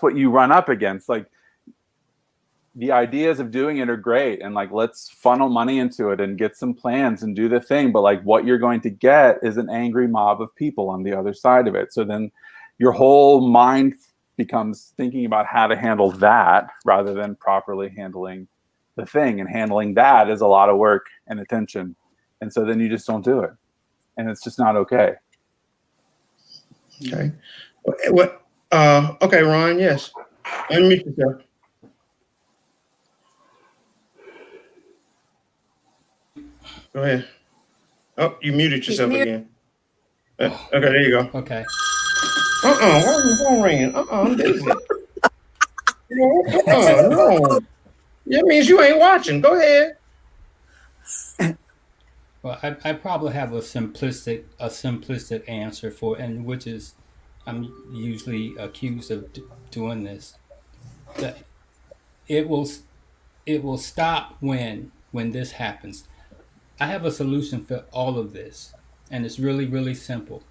E: what you run up against. Like the ideas of doing it are great. And like, let's funnel money into it and get some plans and do the thing. But like what you're going to get is an angry mob of people on the other side of it. So then your whole mind becomes thinking about how to handle that rather than properly handling the thing. And handling that is a lot of work and attention. And so then you just don't do it. And it's just not okay.
A: Okay. Okay, Ron, yes. Unmute yourself. Go ahead. Oh, you muted yourself again. Okay, there you go.
G: Okay.
A: Why is the phone ringing? I'm busy. No. That means you ain't watching. Go ahead.
G: Well, I probably have a simplistic answer for, and which is, I'm usually accused of doing this. That it will stop when this happens. I have a solution for all of this, and it's really, really simple.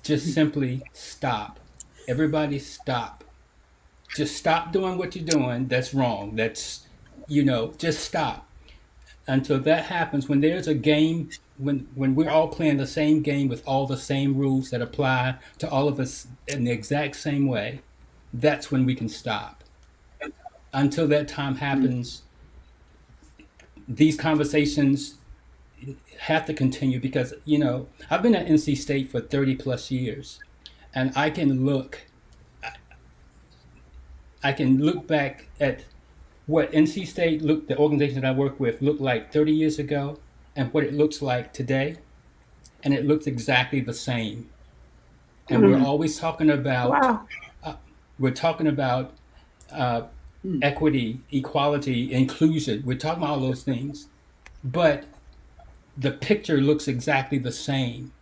G: Just simply stop. Everybody stop. Just stop doing what you're doing. That's wrong. That's, just stop. Until that happens, when there's a game, when we're all playing the same game with all the same rules that apply to all of us in the exact same way, that's when we can stop. Until that time happens, these conversations have to continue because, I've been at NC State for 30 plus years, and I can look back at what NC State the organization that I work with looked like 30 years ago and what it looks like today, and it looks exactly the same. and we're always talking about
F: Wow.
G: we're talking about equity, equality, inclusion. We're talking about all those things, but the picture looks exactly the same.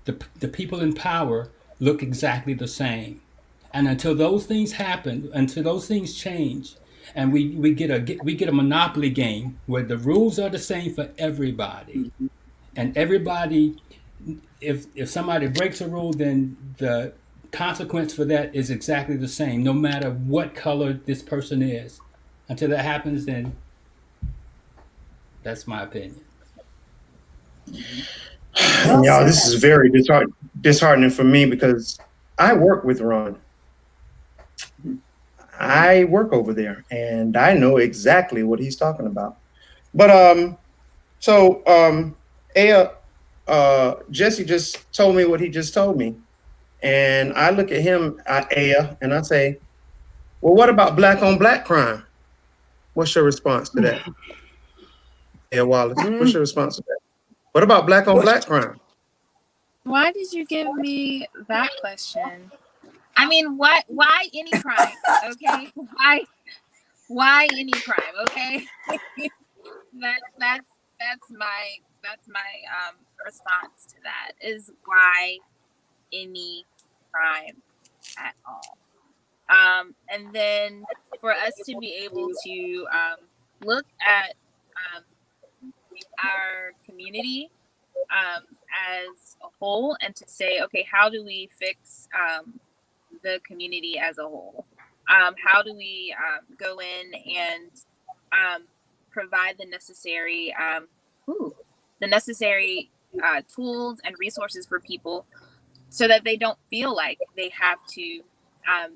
G: The people in power look exactly the same. And until those things happen, until those things change, and we get a monopoly game where the rules are the same for everybody, and everybody, if somebody breaks a rule, then the consequence for that is exactly the same, no matter what color this person is. Until that happens, then that's my opinion.
A: And y'all, this is very disheartening for me because I work with Ron. I work over there and I know exactly what he's talking about. But Aya, Jesse just told me what he just told me. And I look at him, Aya, and I say, well, what about black on black crime? What's your response to that? Aya Wallace, what's your response to that? What about black on black crime?
J: Why did you give me that question? I mean, why any crime? Okay, why any crime? Okay, that's my response to that is why any crime at all. And then for us to be able to look at our community as a whole and to say, okay, how do we fix the community as a whole? How do we go in and provide the necessary tools and resources for people so that they don't feel like they have to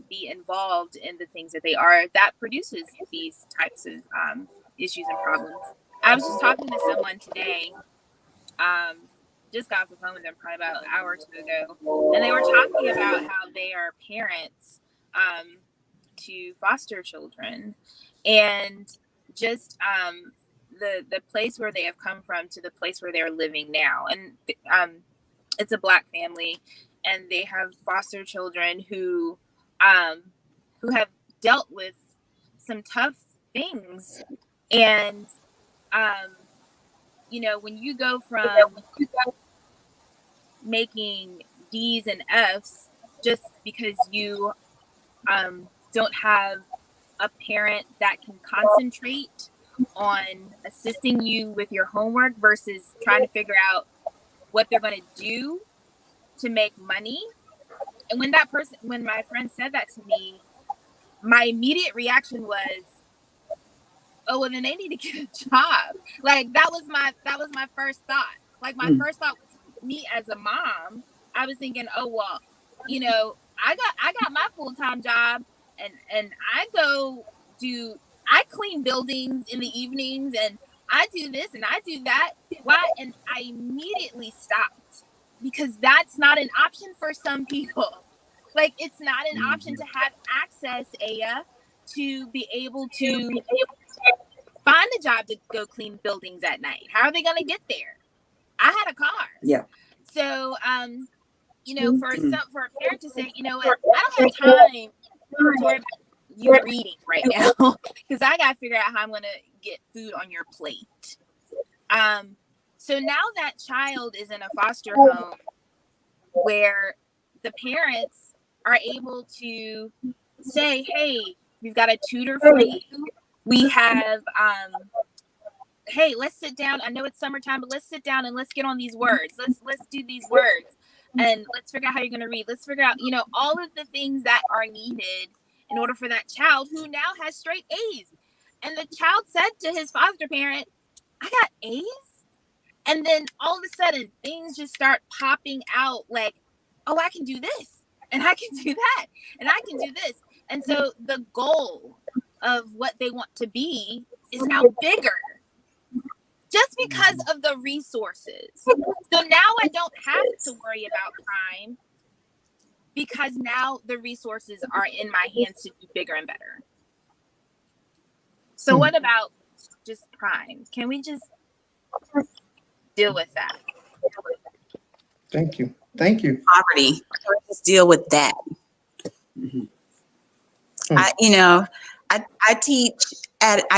J: be involved in the things that they are that produces these types of issues and problems. I was just talking to someone today, just got off the phone with them probably about an hour or two ago, and they were talking about how they are parents to foster children, and just the place where they have come from to the place where they're living now. And it's a Black family, and they have foster children who have dealt with some tough things. And when you go from making D's and F's just because you don't have a parent that can concentrate on assisting you with your homework versus trying to figure out what they're going to do to make money. And when my friend said that to me, my immediate reaction was, oh, well, then they need to get a job. Like that was my first thought. Like my first thought was me as a mom. I was thinking, oh, well, I got my full-time job and I clean buildings in the evenings and I do this and I do that. Why? And I immediately stopped because that's not an option for some people. Like it's not an option to have access, Aya, to be able to find a job to go clean buildings at night. How are they going to get there? I had a car.
B: Yeah.
J: So, for a parent to say, you know what, I don't have time to worry about you reading right now because I got to figure out how I'm going to get food on your plate. So now that child is in a foster home where the parents are able to say, hey, we've got a tutor for you. We have, hey, let's sit down. I know it's summertime, but let's sit down and let's get on these words. Let's do these words and let's figure out how you're going to read. Let's figure out, all of the things that are needed in order for that child who now has straight A's. And the child said to his foster parent, I got A's. And then all of a sudden things just start popping out like, oh, I can do this and I can do that and I can do this. And so the goal of what they want to be is now bigger just because of the resources. So now I don't have to worry about crime because now the resources are in my hands to do bigger and better. So what about just crime? Can we just deal with that?
A: Thank you. Thank you.
I: Poverty. just deal with that. I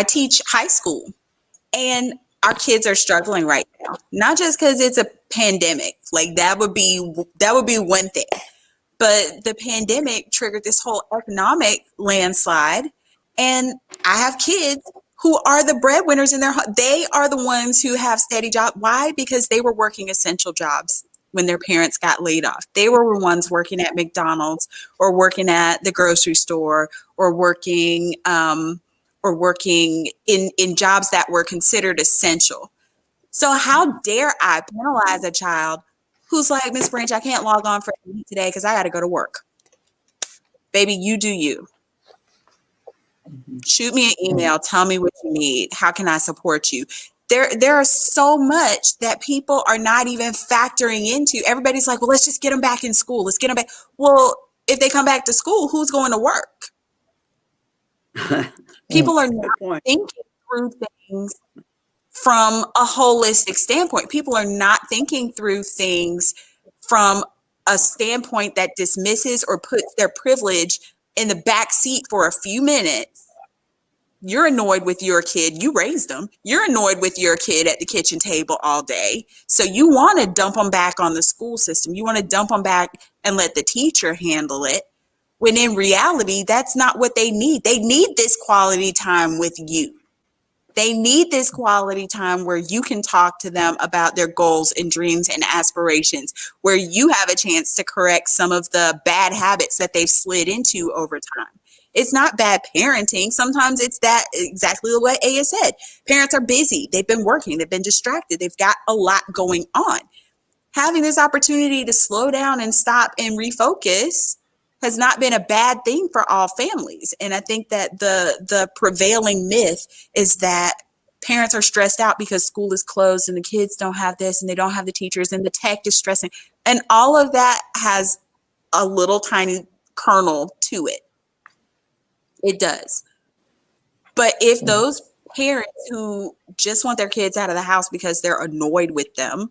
I: teach high school, and our kids are struggling right now. Not just because it's a pandemic, like that would be one thing, but the pandemic triggered this whole economic landslide, and I have kids who are the breadwinners in their home. They are the ones who have steady jobs. Why? Because they were working essential jobs when their parents got laid off. They were the ones working at McDonald's or working at the grocery store or working in jobs that were considered essential. So how dare I penalize a child who's like, Miss Branch, I can't log on for today because I got to go to work. Baby, you do you. Shoot me an email. Tell me what you need. How can I support you? There are so much that people are not even factoring into. Everybody's like, well, let's just get them back in school. Let's get them back. Well, if they come back to school, who's going to work? People are not thinking through things from a holistic standpoint. People are not thinking through things from a standpoint that dismisses or puts their privilege in the back seat for a few minutes. You're annoyed with your kid. You raised them. You're annoyed with your kid at the kitchen table all day. So you want to dump them back on the school system. You want to dump them back and let the teacher handle it. When in reality, that's not what they need. They need this quality time with you. They need this quality time where you can talk to them about their goals and dreams and aspirations, where you have a chance to correct some of the bad habits that they've slid into over time. It's not bad parenting. Sometimes it's that exactly the way Aya said. Parents are busy. They've been working. They've been distracted. They've got a lot going on. Having this opportunity to slow down and stop and refocus has not been a bad thing for all families. And I think that the prevailing myth is that parents are stressed out because school is closed and the kids don't have this and they don't have the teachers and the tech is stressing. And all of that has a little tiny kernel to it. It does. But if those parents who just want their kids out of the house because they're annoyed with them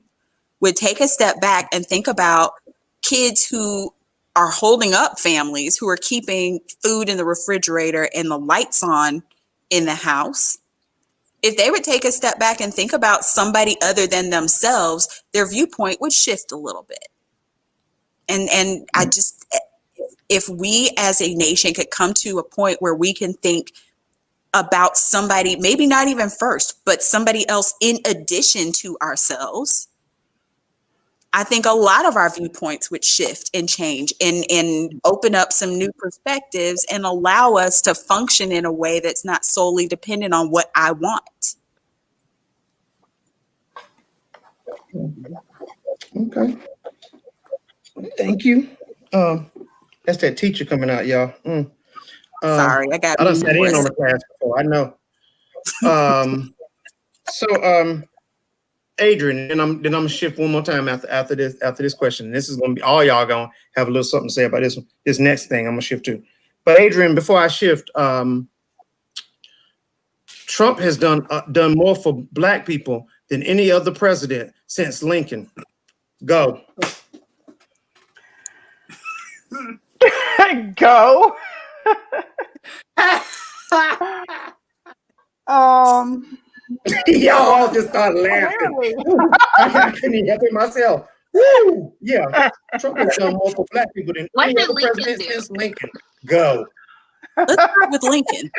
I: would take a step back and think about kids who are holding up families, who are keeping food in the refrigerator and the lights on in the house, if they would take a step back and think about somebody other than themselves, their viewpoint would shift a little bit. And I just, if we as a nation could come to a point where we can think about somebody, maybe not even first, but somebody else in addition to ourselves, I think a lot of our viewpoints would shift and change and open up some new perspectives and allow us to function in a way that's not solely dependent on what I want.
A: Okay. Thank you. That's that teacher coming out, y'all.
I: Sorry, I got.
A: I done sat in on the class before. I know. Adrian, and I'm gonna shift one more time after this question. This is gonna be all y'all gonna have a little something to say about this next thing. I'm gonna shift to. But Adrian, before I shift, Trump has done more for Black people than any other president since Lincoln. Go.
F: Go.
A: Y'all all just started laughing. I couldn't even help it myself. Woo! Yeah, Trump has done more for Black people than any other president since Lincoln. Go.
I: Let's start with Lincoln.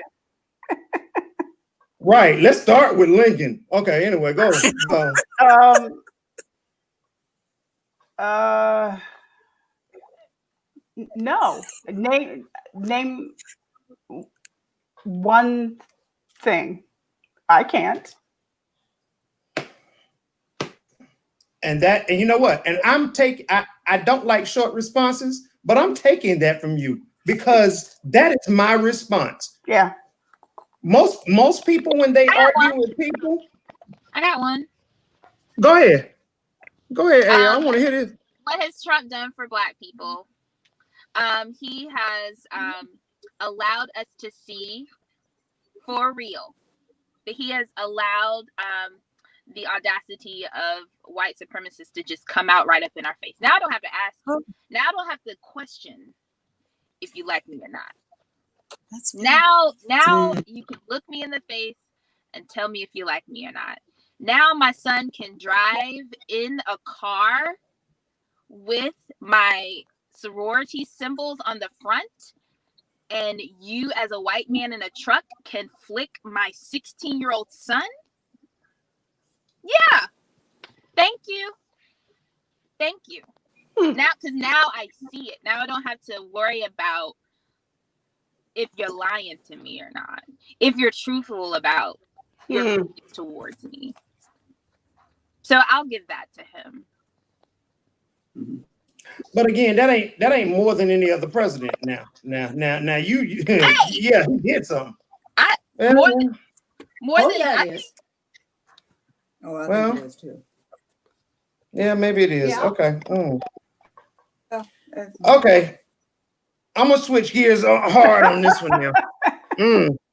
A: Right. Let's start with Lincoln. Okay. Anyway, go.
F: No. Name one thing. I can't.
A: And you know what? And I don't like short responses, but I'm taking that from you because that is my response.
F: Yeah.
A: Most people, when they argue with people.
J: I got one.
A: Go ahead. Hey, I want to hear this.
J: What has Trump done for Black people? He has allowed us to see for real. He has allowed the audacity of white supremacists to just come out right up in our face. Now I don't have to ask you. Now I don't have to question if you like me or not. Now you can look me in the face and tell me if you like me or not. Now my son can drive in a car with my sorority symbols on the front, and you as a white man in a truck can flick my 16-year-old son? Yeah. Thank you. Now, because now I see it. Now I don't have to worry about if you're lying to me or not, if you're truthful about your feelings towards me. So I'll give that to him.
A: But again, that ain't more than any other president. Now you
J: Hey!
A: yeah, he did something.
J: More
B: Oh,
J: than
B: yeah,
J: I
B: it is. Oh, I
A: Well,
B: think it is too.
A: Yeah, maybe it is.
H: Yeah.
A: Okay.
B: That's-
A: Okay. I'm gonna switch gears hard on this one now.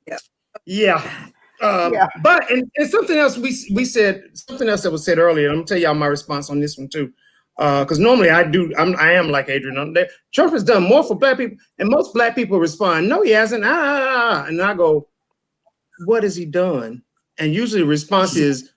A: Yeah.
F: Yeah.
A: But and something else we said, something else that was said earlier. I'm gonna tell y'all my response on this one too. Because normally I am like Adrian. Trump has done more for black people, and most black people respond, "No, he hasn't." And I go, "What has he done?" And usually the response is,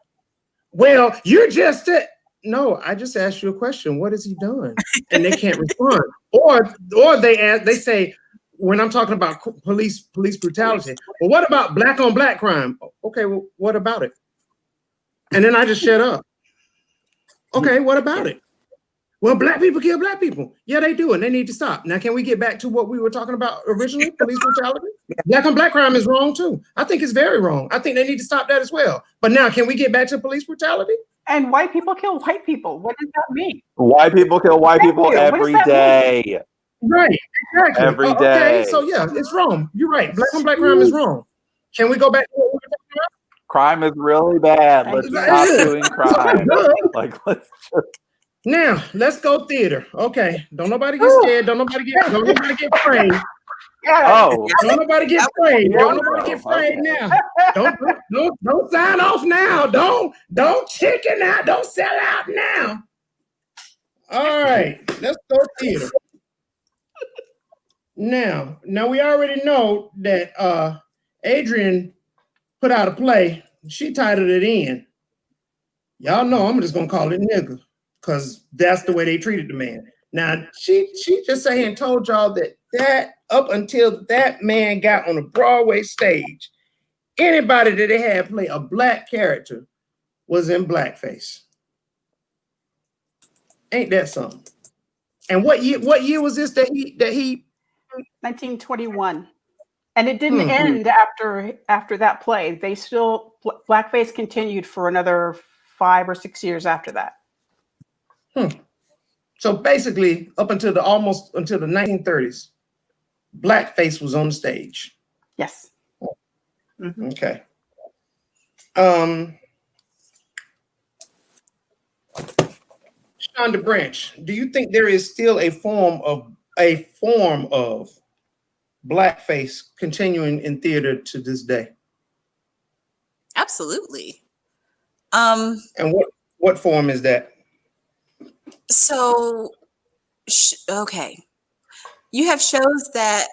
A: "Well, you're just it." No, I just asked you a question. What has he done? And they can't respond. Or they say, when I'm talking about police brutality, well, what about black on black crime? Okay, well, what about it? And then I just shut up. Okay, what about it? Well, black people kill black people. Yeah, they do, and they need to stop. Now, can we get back to what we were talking about originally, police brutality? Black on black crime is wrong too. I think it's very wrong. I think they need to stop that as well. But now, can we get back to police brutality?
F: And white people kill white people. What does that mean?
E: White people kill white people
F: you. What does
E: every
F: that
E: day.
A: Right, exactly.
E: Every
A: Okay,
E: day.
A: so yeah, it's wrong. You're right. Black on black crime is wrong. Can we go back to what we were talking about?
E: Crime is really bad.
F: Thank
E: Let's
F: you.
E: stop doing
A: So
E: crime.
A: good.
E: Like, let's just.
A: Now, let's go theater. Okay, don't nobody get scared. Don't nobody get afraid.
E: Oh,
A: Don't nobody get afraid.
E: Here
A: Don't
E: we
A: nobody
E: go.
A: get afraid
E: Okay.
A: now. Don't sign off now. Don't chicken out. Don't sell out now. All right, let's go theater. Now we already know that Adrian put out a play. She titled it in. Y'all know I'm just gonna call it nigga, because that's the way they treated the man. Now she just sat here and told y'all that up until that man got on a Broadway stage, anybody that they had play a black character was in blackface. Ain't that something? And what year was this that he
F: 1921. And it didn't end after that play. They still, blackface continued for another 5 or 6 years after that.
A: So basically, up until almost until the 1930s, blackface was on the stage.
F: Yes.
A: Okay. Shonda Branch, do you think there is still a form of blackface continuing in theater to this day?
I: Absolutely.
A: And what form is that?
I: So, okay. You have shows that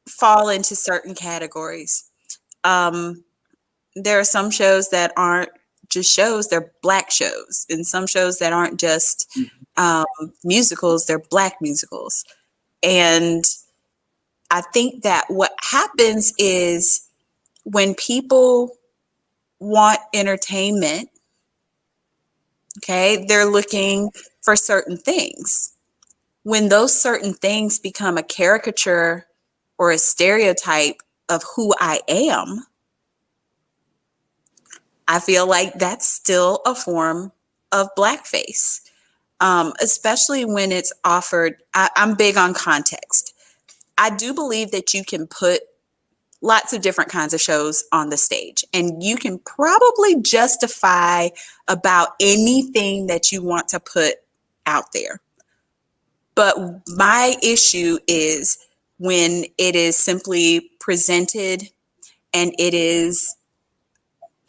I: fall into certain categories. There are some shows that aren't just shows, they're black shows. And some shows that aren't just musicals, they're black musicals. And I think that what happens is when people want entertainment, okay, they're looking for certain things. When those certain things become a caricature or a stereotype of who I am, I feel like that's still a form of blackface, especially when it's offered. I'm big on context. I do believe that you can put lots of different kinds of shows on the stage, and you can probably justify about anything that you want to put out there. But my issue is when it is simply presented and it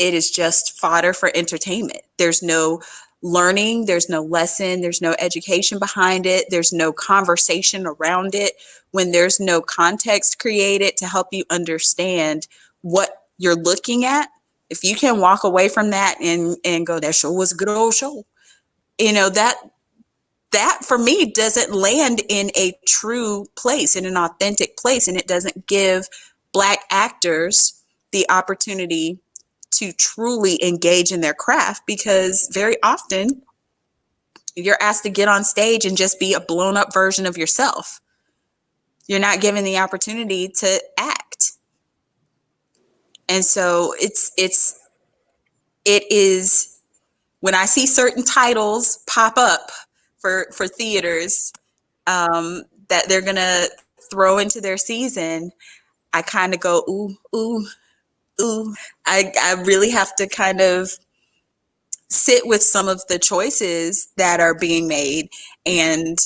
I: it is just fodder for entertainment. There's no learning, there's no lesson, there's no education behind it, there's no conversation around it. When there's no context created to help you understand what you're looking at, if you can walk away from that and go, that show was a good old show, you know, that for me doesn't land in a true place, in an authentic place, and it doesn't give Black actors the opportunity to truly engage in their craft, because very often you're asked to get on stage and just be a blown up version of yourself. You're not given the opportunity to act. And so it is when I see certain titles pop up for theaters that they're gonna throw into their season, I kind of go, ooh, ooh, ooh. I really have to kind of sit with some of the choices that are being made and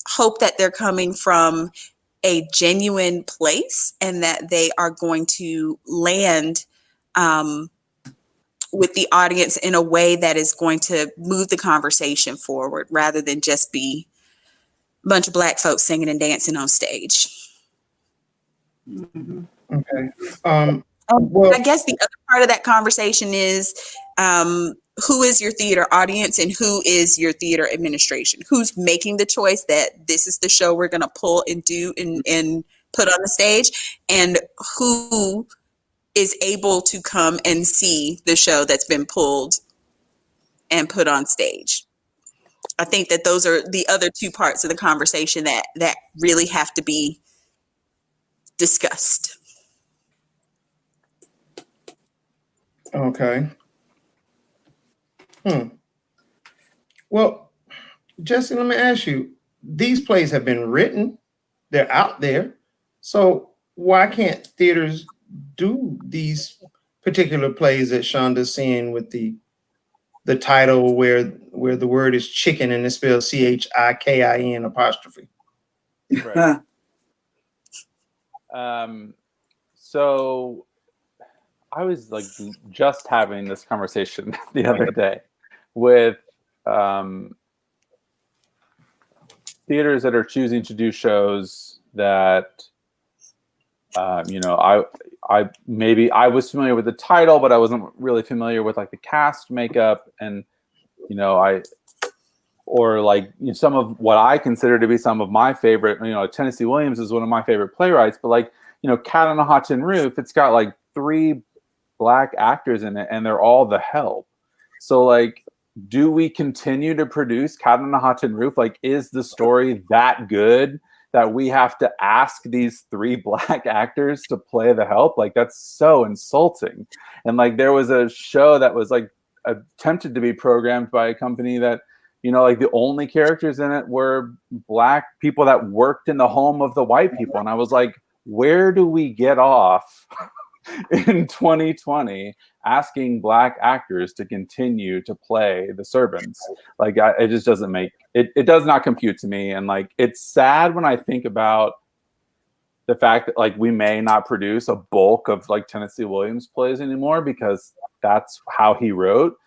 I: hope that they're coming from a genuine place and that they are going to land with the audience in a way that is going to move the conversation forward rather than just be a bunch of Black folks singing and dancing on stage.
F: Mhm.
A: Okay. Well,
I: I guess the other part of that conversation is who is your theater audience and who is your theater administration? Who's making the choice that this is the show we're going to pull and do and put on the stage, and who is able to come and see the show that's been pulled and put on stage? I think that those are the other two parts of the conversation that really have to be discussed.
A: okay. Well, Jesse, let me ask you, these plays have been written, they're out there. So why can't theaters do these particular plays that Shonda's seeing with the title where the word is chicken and it's spelled CHIKIN apostrophe?
E: Right. So I was like just having this conversation the other day with theaters that are choosing to do shows that you know, I maybe I was familiar with the title, but I wasn't really familiar with like the cast makeup, and you know, or like, you know, some of what I consider to be some of my favorite, you know, Tennessee Williams is one of my favorite playwrights, but like, you know, Cat on a Hot Tin Roof, it's got like 3 Black actors in it and they're all the help. So like, do we continue to produce Cat on a Hot Tin Roof? Like, is the story that good that we have to ask these 3 Black actors to play the help? Like, that's so insulting. And like, there was a show that was like attempted to be programmed by a company that, you know, like the only characters in it were Black people that worked in the home of the white people. And I was like, where do we get off in 2020 asking Black actors to continue to play the servants? Like, it just doesn't make it. It does not compute to me. And like, it's sad when I think about the fact that like we may not produce a bulk of like Tennessee Williams plays anymore because that's how he wrote.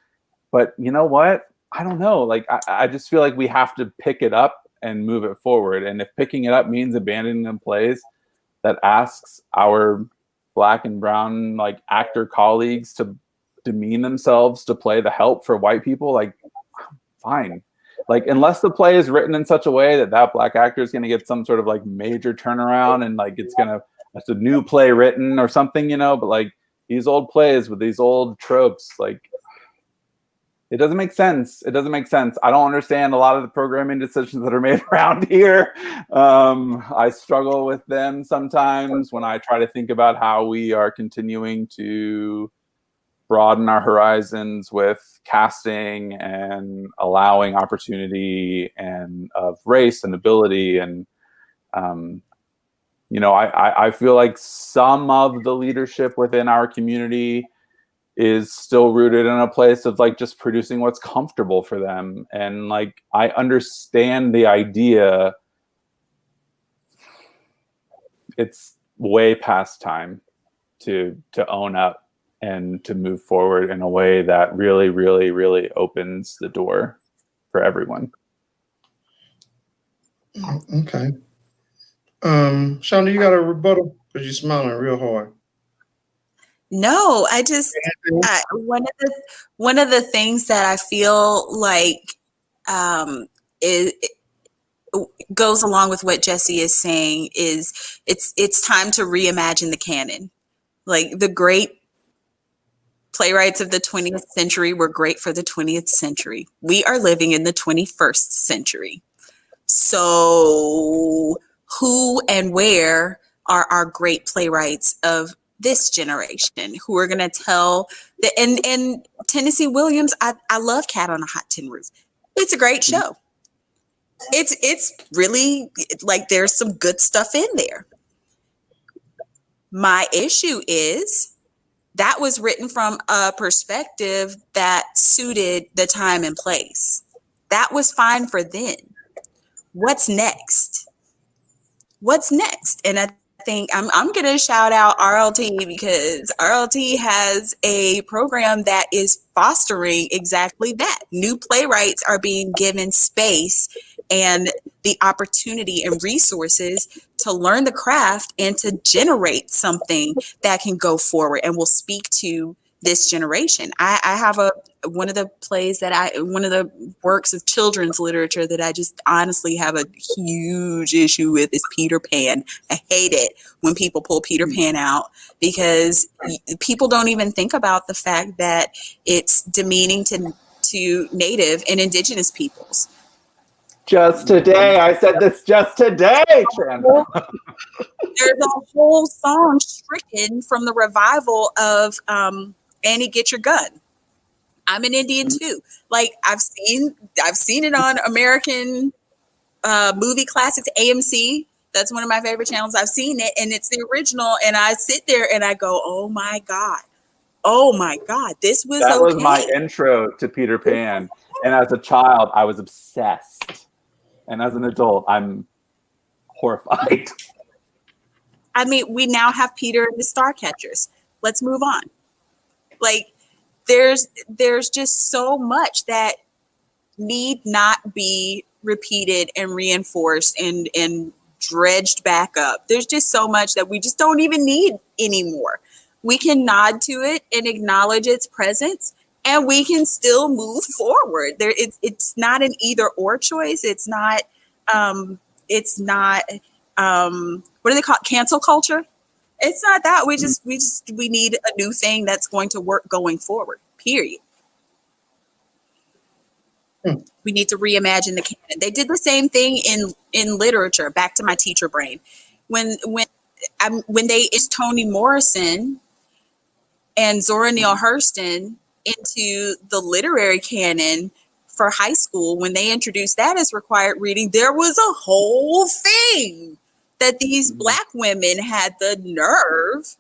E: But you know what? I don't know. Like, I just feel like we have to pick it up and move it forward. And if picking it up means abandoning them plays that asks our Black and brown like actor colleagues to demean themselves to play the help for white people, like, fine. Like, unless the play is written in such a way that that Black actor is going to get some sort of like major turnaround and like it's a new play written or something, you know. But like these old plays with these old tropes, like, it doesn't make sense. It doesn't make sense. I don't understand a lot of the programming decisions that are made around here. I struggle with them sometimes when I try to think about how we are continuing to broaden our horizons with casting and allowing opportunity and of race and ability. And, you know, I feel like some of the leadership within our community is still rooted in a place of like just producing what's comfortable for them. And like, I understand the idea. It's way past time to own up and to move forward in a way that really, really, really opens the door for everyone.
A: Okay. Shonda, you got a rebuttal? Because you're smiling real hard.
I: No, I just one of the things that I feel like it goes along with what Jesse is saying is it's time to reimagine the canon. Like the great playwrights of the 20th century were great for the 20th century. We are living in the 21st century. So who and where are our great playwrights of this generation who are going to tell and Tennessee Williams, I love Cat on a Hot Tin Roof. It's a great show. It's really like there's some good stuff in there. My issue is that was written from a perspective that suited the time and place. That was fine for then. What's next? What's next? And I think I'm going to shout out RLT because RLT has a program that is fostering exactly that. New playwrights are being given space and the opportunity and resources to learn the craft and to generate something that can go forward and will speak to this generation. I have one of the works of children's literature that I just honestly have a huge issue with is Peter Pan. I hate it when people pull Peter Pan out because people don't even think about the fact that it's demeaning to Native and Indigenous peoples.
E: Just today, I said this just today, Chandra.
I: There's a whole song stricken from the revival of Annie Get Your Gun. I'm an Indian too. Like I've seen it on American movie classics, AMC. That's one of my favorite channels. I've seen it and it's the original. And I sit there and I go, oh my God, this was
E: That was
I: okay.
E: my intro to Peter Pan. And as a child, I was obsessed. And as an adult, I'm horrified.
I: I mean, we now have Peter and the Starcatchers. Let's move on. Like, there's just so much that need not be repeated and reinforced and dredged back up. There's just so much that we just don't even need anymore. We can nod to it and acknowledge its presence, and we can still move forward. It's not an either or choice. It's not what do they call it? Cancel culture. It's not that. We need a new thing that's going to work going forward. Period. We need to reimagine the canon. They did the same thing in literature. Back to my teacher brain. When they is Toni Morrison and Zora Neale Hurston into the literary canon for high school, when they introduced that as required reading, there was a whole thing that these Black women had the nerve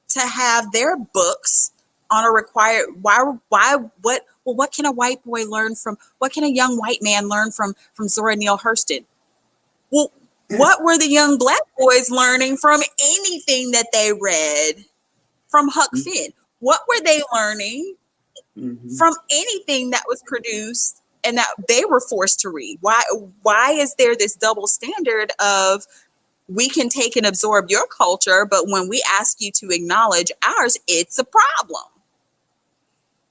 I: to have their books on a required. What can a white boy learn from? What can a young white man learn from Zora Neale Hurston? Well, what were the young Black boys learning from anything that they read from Huck Finn? What were they learning from anything that was produced and that they were forced to read? Why is there this double standard of we can take and absorb your culture, but when we ask you to acknowledge ours, it's a problem?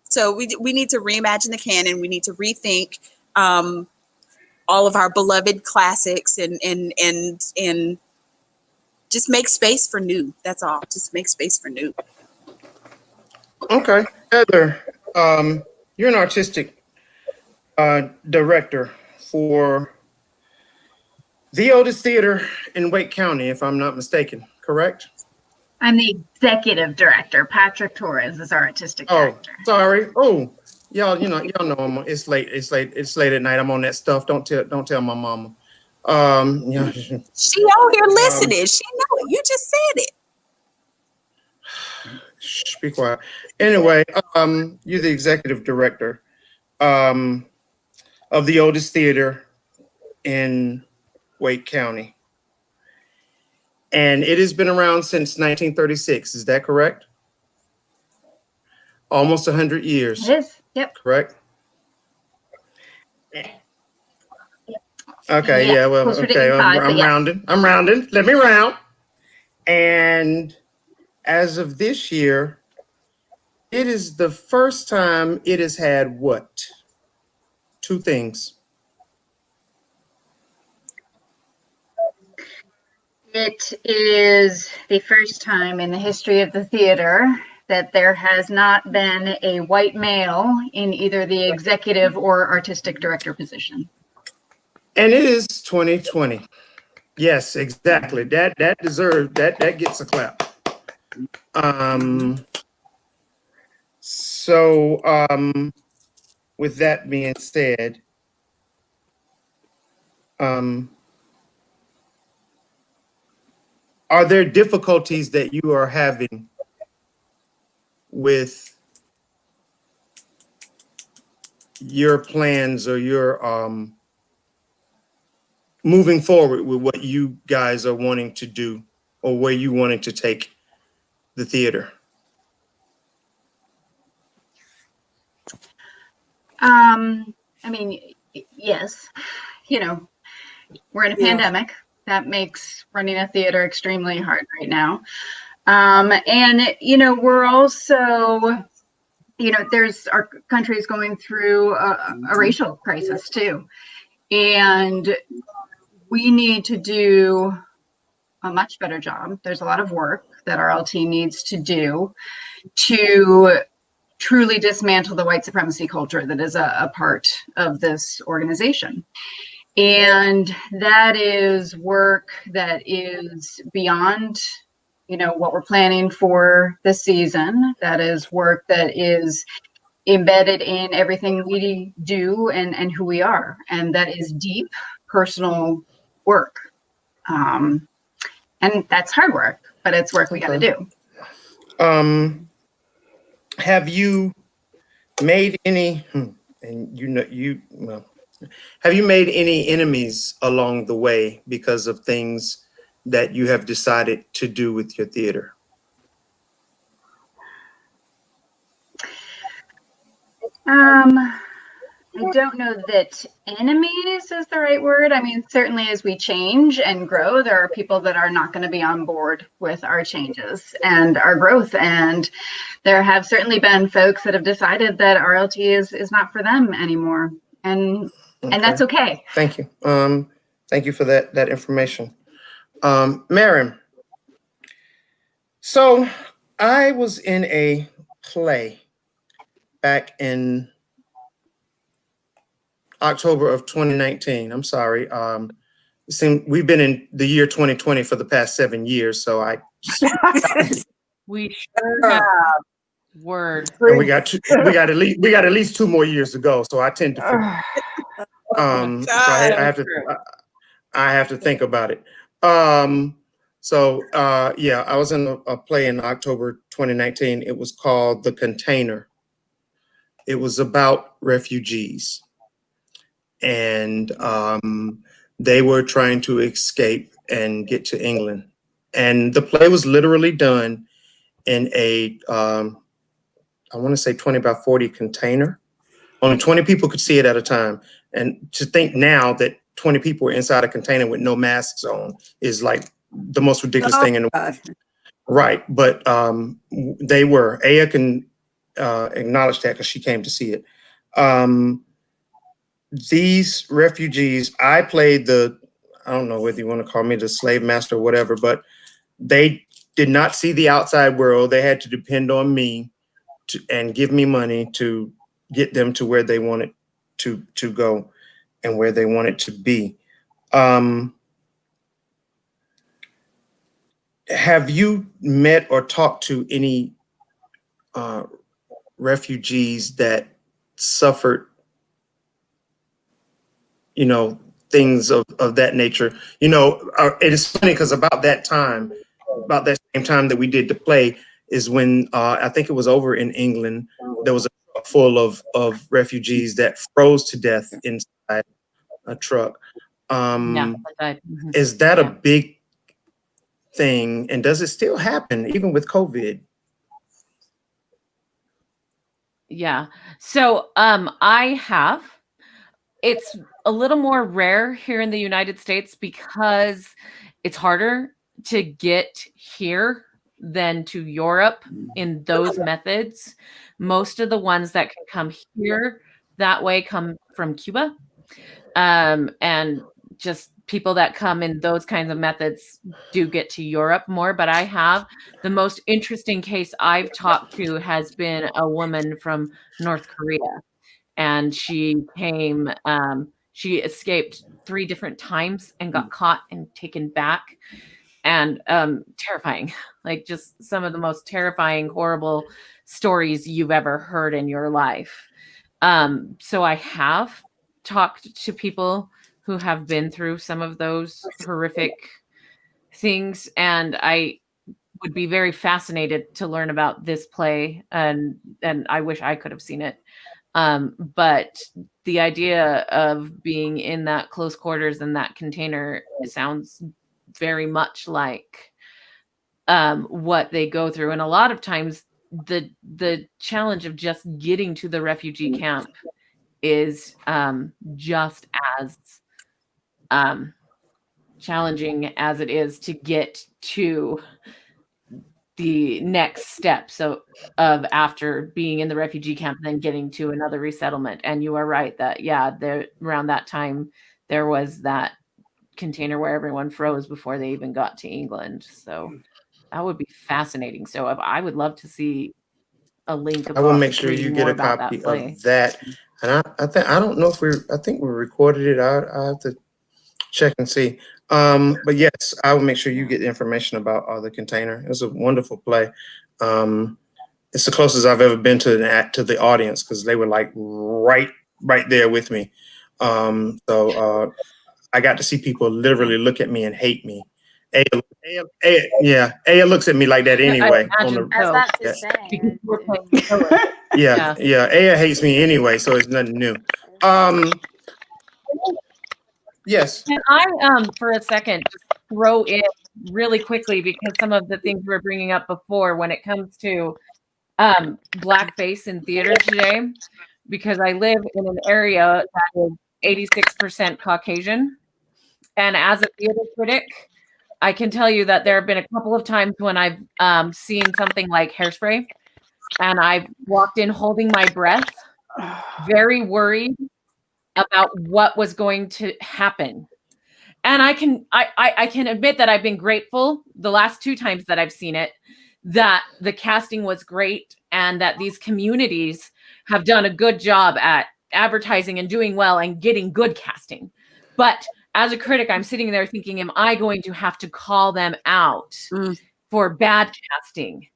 I: So we need to reimagine the canon. We need to rethink all of our beloved classics and just make space for new. That's all. Just make space for new.
A: Okay, Heather, you're an artistic director for the oldest theater in Wake County, if I'm not mistaken, correct?
D: I'm the executive director. Patrick Torres is our artistic director.
A: Oh, sorry. Oh, y'all know it's late. It's late at night. I'm on that stuff. Don't tell my mama. Yeah.
I: She out here listening. She know it. You just said it.
A: Shh, be quiet. Anyway, you're the executive director of the oldest theater in Wake County. And it has been around since 1936. Is that correct? Almost 100 years.
D: It is. Yep.
A: Correct? Okay, yeah, well,
D: closer to
A: okay,
D: 85, but
A: I'm
D: yes.
A: rounding. I'm rounding. Let me round. And as of this year, it is the first time it has had what? Two things.
D: It is the first time in the history of the theater that there has not been a white male in either the executive or artistic director position.
A: And it is 2020. Yes, exactly. That deserves that gets a clap. So with that being said, are there difficulties that you are having with your plans or your moving forward with what you guys are wanting to do or where you wanting to take the theater?
D: I mean, yes, you know, we're in a
B: Yeah.
D: pandemic. That makes running a theater extremely hard right now. And, you know, we're also, you know, our country is going through a racial crisis too. And we need to do a much better job. There's a lot of work that RLT needs to do to truly dismantle the white supremacy culture that is a part of this organization. And that is work that is beyond, you know, what we're planning for this season. That is work that is embedded in everything we do and who we are. And that is deep personal work. And that's hard work, but it's work we got to do.
A: Have you made any, have you made any enemies along the way because of things that you have decided to do with your theater?
D: I don't know that enemies is the right word. I mean, certainly as we change and grow, there are people that are not going to be on board with our changes and our growth. And there have certainly been folks that have decided that RLT is not for them anymore. And that's okay.
A: Thank you. Thank you for that information. Marion, so I was in a play back in October of 2019. I'm sorry. We've been in the year 2020 for the past 7 years, so
C: We sure have. Word.
A: and we got at least 2 more years to go. So I tend to forget. So I have to think about it. Yeah, I was in a play in October 2019. It was called The Container. It was about refugees. And they were trying to escape and get to England. And the play was literally done in a, I want to say 20 by 40 container. Only 20 people could see it at a time. And to think now that 20 people were inside a container with no masks on is like the most ridiculous thing in the world. Right. But they were. Aya can acknowledge that because she came to see it. These refugees, I played I don't know whether you want to call me the slave master or whatever, but they did not see the outside world. They had to depend on me and give me money to get them to where they wanted to go and where they wanted to be. Have you met or talked to any refugees that suffered, you know, things of that nature? You know, it is funny because about that same time that we did the play is when I think it was over in England, there was a truck full of refugees that froze to death inside a truck. Is that a big thing? And does it still happen even with COVID?
C: Yeah. So I have. It's a little more rare here in the United States because it's harder to get here than to Europe in those methods. Most of the ones that can come here that way come from Cuba. And just people that come in those kinds of methods do get to Europe more. But I have the most interesting case I've talked to has been a woman from North Korea, and she escaped 3 different times and got caught and taken back, and terrifying, like just some of the most terrifying, horrible stories you've ever heard in your life. So I have talked to people who have been through some of those horrific things, and I would be very fascinated to learn about this play, and I wish I could have seen it. But the idea of being in that close quarters in that container sounds very much like what they go through. And a lot of times the challenge of just getting to the refugee camp is just as challenging as it is to get to the next step. So of after being in the refugee camp, then getting to another resettlement. And you are right that, yeah, there around that time, there was that container where everyone froze before they even got to England. So that would be fascinating. So I would love to see a link.
A: I will make sure you get a copy of that. And I don't know if I think we recorded it. I have to check and see. But yes, I will make sure you get information about the container. It was a wonderful play. It's the closest I've ever been to the audience, because they were like right there with me. So I got to see people literally look at me and hate me. Aya looks at me like that anyway.
C: I was about to say.
A: Yeah. Aya hates me anyway, so it's nothing new. Yes.
C: Can I, for a second, just throw in really quickly, because some of the things we were bringing up before when it comes to blackface in theater today, because I live in an area that is 86% Caucasian. And as a theater critic, I can tell you that there have been a couple of times when I've seen something like Hairspray, and I've walked in holding my breath, very worried about what was going to happen. And I can admit that I've been grateful the last 2 times that I've seen it, that the casting was great and that these communities have done a good job at advertising and doing well and getting good casting. But as a critic, I'm sitting there thinking, am I going to have to call them out for bad casting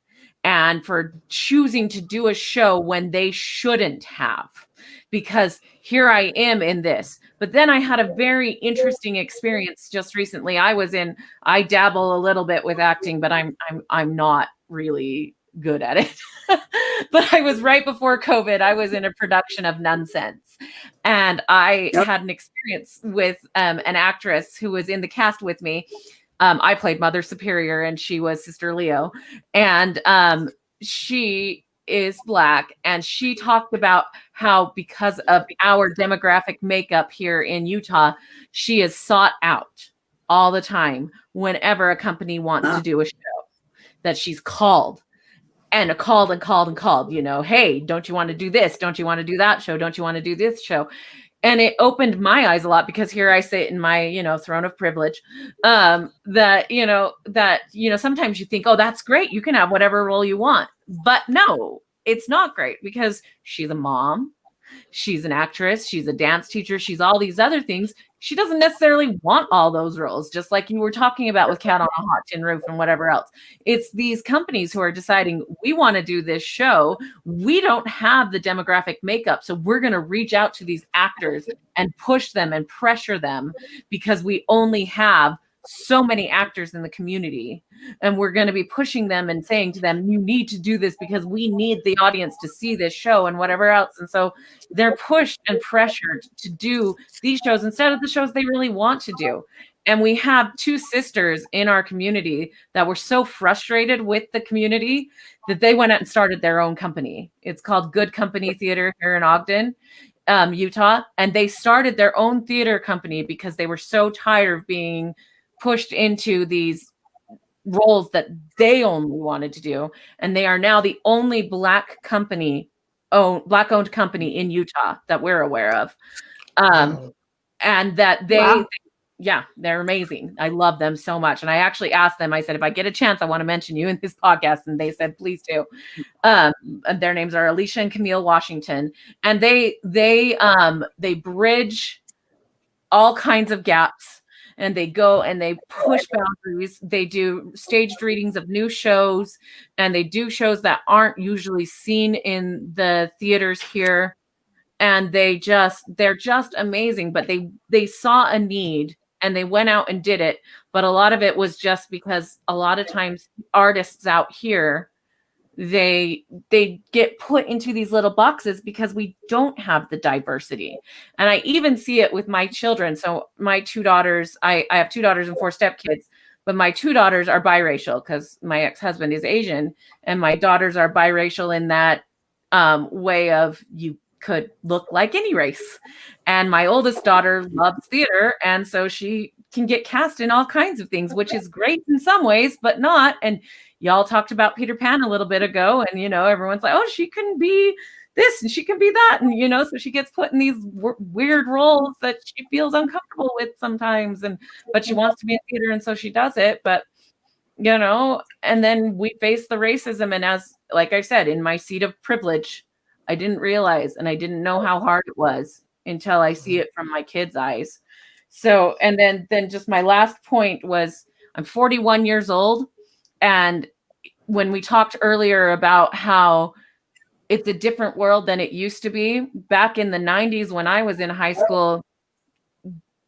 C: and for choosing to do a show when they shouldn't have? Because here I am in this. But then I had a very interesting experience just recently. I dabble a little bit with acting, but I'm not really good at it. But I was right before COVID. I was in a production of Nonsense, and I had an experience with an actress who was in the cast with me. I played Mother Superior, and she was Sister Leo, and she is Black, and she talked about how, because of our demographic makeup here in Utah, she is sought out all the time whenever a company wants to do a show, that she's called and called, hey, don't you want to do this? Don't you want to do that show? Don't you want to do this show? And it opened my eyes a lot, because here I sit in my, throne of privilege, that sometimes you think, oh, that's great, you can have whatever role you want. But no, it's not great, because she's a mom, she's an actress, she's a dance teacher, she's all these other things. She doesn't necessarily want all those roles, just like you were talking about with Cat on a Hot Tin Roof and whatever else. It's these companies who are deciding, we want to do this show. We don't have the demographic makeup, so we're going to reach out to these actors and push them and pressure them, because we only have so many actors in the community, and we're going to be pushing them and saying to them, you need to do this because we need the audience to see this show and whatever else. And so they're pushed and pressured to do these shows instead of the shows they really want to do. And we have two sisters in our community that were so frustrated with the community that they went out and started their own company. It's called Good Company Theater here in Ogden, Utah. And they started their own theater company because they were so tired of being pushed into these roles that they only wanted to do. And they are now the only Black owned company in Utah that we're aware of. And that they're amazing. I love them so much. And I actually asked them, I said, if I get a chance, I want to mention you in this podcast. And they said, please do. And their names are Alicia and Camille Washington. And they bridge all kinds of gaps. And they go and they push boundaries. They do staged readings of new shows, and they do shows that aren't usually seen in the theaters here. And they're just amazing. But they saw a need and they went out and did it. But a lot of it was just because a lot of times artists out here, they get put into these little boxes because we don't have the diversity. And I even see it with my children. So my two daughters, I have 2 daughters and 4 stepkids, but my 2 daughters are biracial because my ex-husband is Asian, and my daughters are biracial in that way of you could look like any race. And my oldest daughter loves theater, and so she can get cast in all kinds of things, which is great in some ways, but not. And y'all talked about Peter Pan a little bit ago, and everyone's like, oh, she can be this and she can be that, and so she gets put in these weird roles that she feels uncomfortable with sometimes, but she wants to be in theater, and so she does it. But and then we face the racism, and as like I said, in my seat of privilege, I didn't realize, and I didn't know how hard it was until I see it from my kids' eyes. So, and then just my last point was, I'm 41 years old. And when we talked earlier about how it's a different world than it used to be, back in the 90s when I was in high school,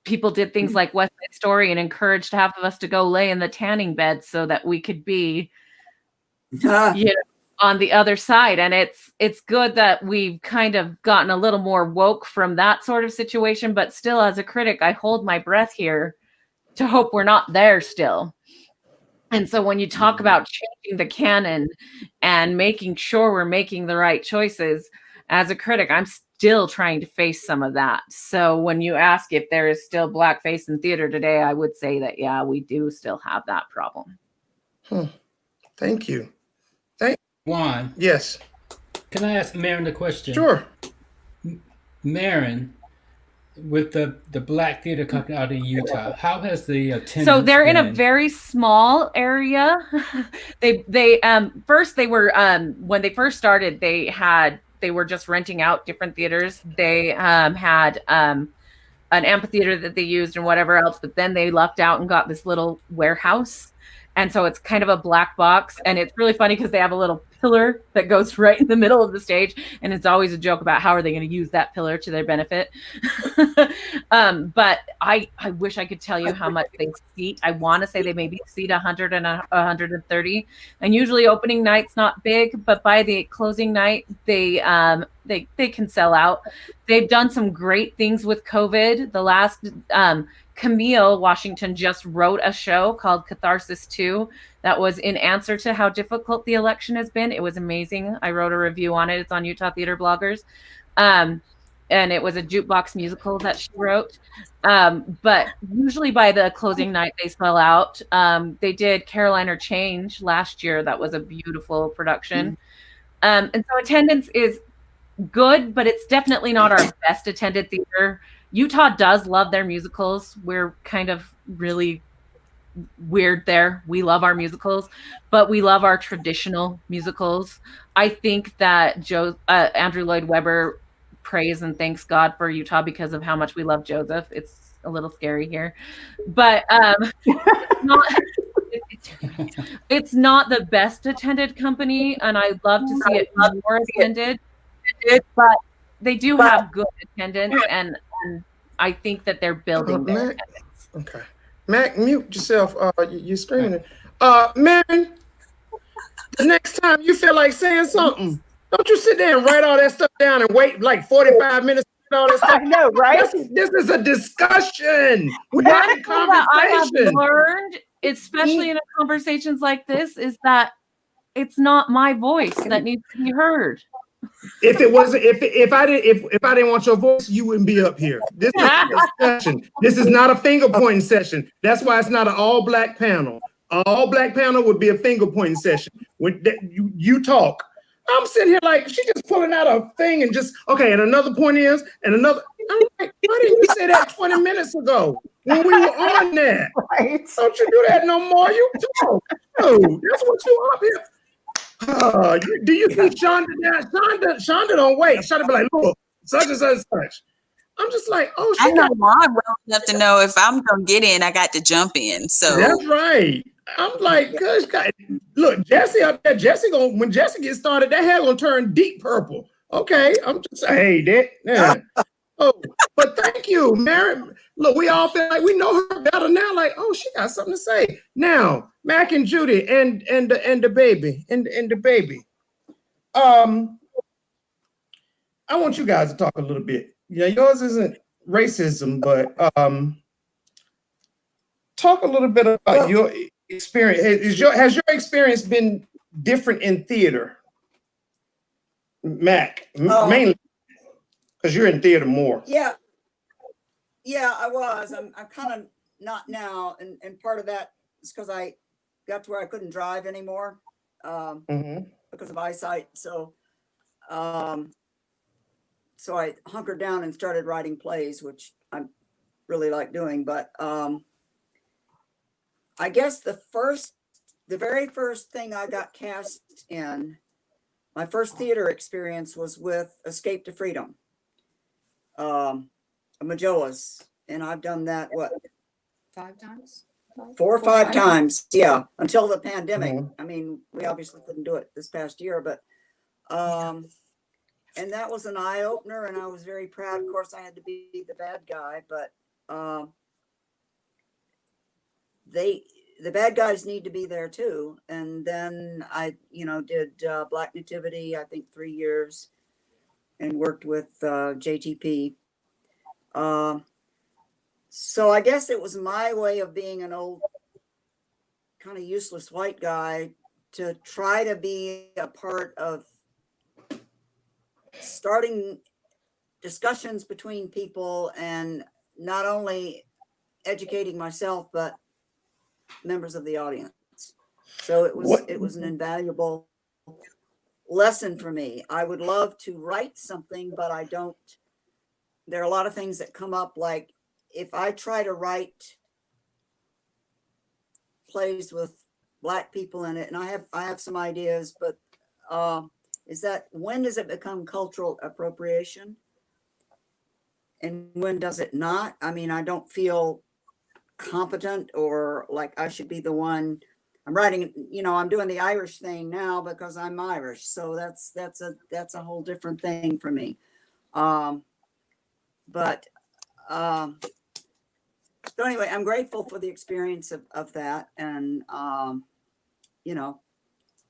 C: people did things like West Side Story and encouraged half of us to go lay in the tanning bed so that we could be on the other side. And it's good that we've kind of gotten a little more woke from that sort of situation, but still, as a critic, I hold my breath here to hope we're not there still. And so when you talk about changing the canon and making sure we're making the right choices, as a critic, I'm still trying to face some of that. So when you ask if there is still blackface in theater today, I would say that, yeah, we do still have that problem.
A: Thank you.
G: Juan.
A: Yes.
G: Can I ask Marion a question?
A: Sure.
G: Marion, with the Black Theater Company out in Utah, how has the attendance
C: So they're in a
G: been?
C: very small area. They first they were when they first started, they were just renting out different theaters. They had an amphitheater that they used and whatever else, but then they lucked out and got this little warehouse. And so it's kind of a black box, and it's really funny because they have a little pillar that goes right in the middle of the stage, and it's always a joke about how are they going to use that pillar to their benefit. But I wish I could tell you how much they seat. I want to say they maybe seat 100 and 130, and usually opening night's not big, but by the closing night they can sell out. They've done some great things with COVID. The last Camille Washington just wrote a show called Catharsis 2 that was in answer to how difficult the election has been. It was amazing. I wrote a review on it. It's on Utah Theater Bloggers. And it was a jukebox musical that she wrote. But usually by the closing night, they sell out. They did Caroline or Change last year. That was a beautiful production. And so attendance is good, but it's definitely not our best attended theater. Utah does love their musicals. We're kind of really weird there. We love our musicals, but we love our traditional musicals. I think that Andrew Lloyd Webber prays and thanks God for Utah because of how much we love Joseph. It's a little scary here, but it's not the best attended company, and I'd love to see it more attended, but they do have good attendance, and I think that they're building their attendance.
A: Okay. Mac, mute yourself. You're screaming. Marion, the next time you feel like saying something, don't you sit there and write all that stuff down and wait like 45 minutes all this
F: I
A: stuff.
F: know, right?
A: This is a discussion. We're
C: One
A: having
C: thing that I have
A: conversation.
C: learned, especially in conversations like this, is that it's not my voice that needs to be heard.
A: If it wasn't, if I didn't want your voice, you wouldn't be up here. This is a discussion. This is not a finger pointing session. That's why it's not an all black panel. An all black panel would be a finger pointing session. When you talk, I'm sitting here like she just pulling out a thing and just okay. And another point is, and another. I'm like, why didn't you say that 20 minutes ago when we were on that?
F: Right.
A: Don't you do that no more? You talk. No, that's what you up here. Do you see Shonda now? Shonda don't wait. Shonda be like, look, such and such and such. I'm just like, oh,
I: I
A: she
I: know
A: got.
I: I'm well enough to know if I'm gonna get in, I got to jump in. So
A: That's right. I'm like, gosh, God. Look, Jesse up there. When Jesse gets started, that hair gonna turn deep purple. Okay, I'm just saying, hey, that. Yeah. Oh, but thank you, Mary. Look, we all feel like we know her better now. Like, oh, she got something to say now. Mac and Judy and the baby and the baby. I want you guys to talk a little bit. Yeah, yours isn't racism, but talk a little bit about your experience. Has your experience been different in theater, Mac? Mainly because you're in theater more.
B: Yeah, I was. I'm kind of not now, and part of that is because I got to where I couldn't drive anymore because of eyesight. So, so I hunkered down and started writing plays, which I really like doing. But I guess the very first thing I got cast in, my first theater experience was with Escape to Freedom. Majoas, and I've done that
H: 5 times?
B: 4 or 5 times, yeah, until the pandemic. I mean, we obviously couldn't do it this past year, but and that was an eye-opener, and I was very proud. Of course, I had to be the bad guy, but the bad guys need to be there too. And then I did Black Nativity, I think 3 years, and worked with JTP. So I guess it was my way of being an old kind of useless white guy to try to be a part of starting discussions between people and not only educating myself, but members of the audience. So it was an invaluable lesson for me. I would love to write something, but I don't. There are a lot of things that come up, like if I try to write plays with Black people in it, and I have some ideas, but when does it become cultural appropriation? And when does it not? I mean, I don't feel competent or like I should be the one. I'm writing, I'm doing the Irish thing now because I'm Irish. So that's a whole different thing for me. So anyway, I'm grateful for the experience of that, and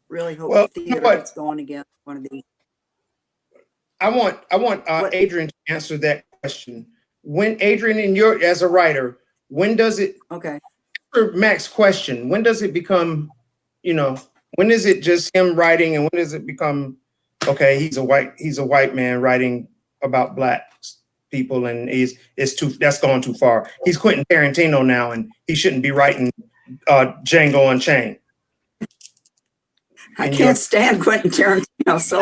B: really hope theater gets going again one of these.
A: I want Adrian to answer that question. When Adrian, as a writer, when does it?
B: Okay.
A: For Mac's question, when does it become? When is it just him writing, and when does it become? Okay, he's a white man writing about Black people, and that's gone too far. He's Quentin Tarantino now, and he shouldn't be writing Django Unchained.
B: I can't stand Quentin Tarantino, so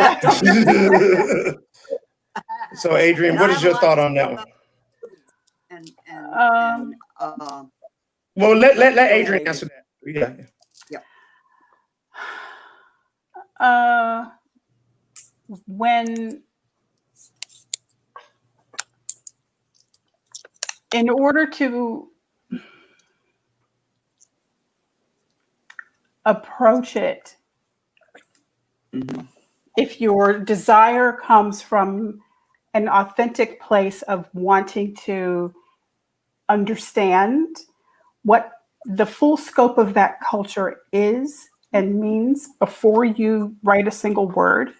A: so Adrian, what is your thought on that one? Well, let Adrian answer that.
F: Yeah. When in order to approach it, if your desire comes from an authentic place of wanting to understand what the full scope of that culture is and means before you write a single word,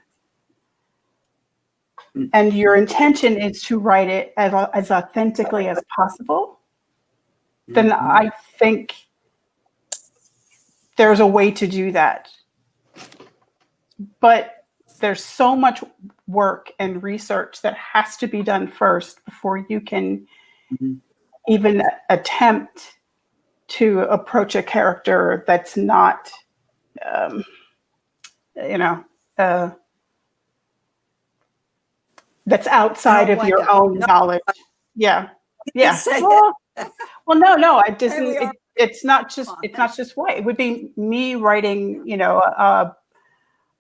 F: and your intention is to write it as authentically as possible, then I think there's a way to do that. But there's so much work and research that has to be done first before you can even attempt to approach a character that's not, that's outside of your own knowledge. Yeah. Yeah. Well, no, I just, it's not just white. It would be me writing,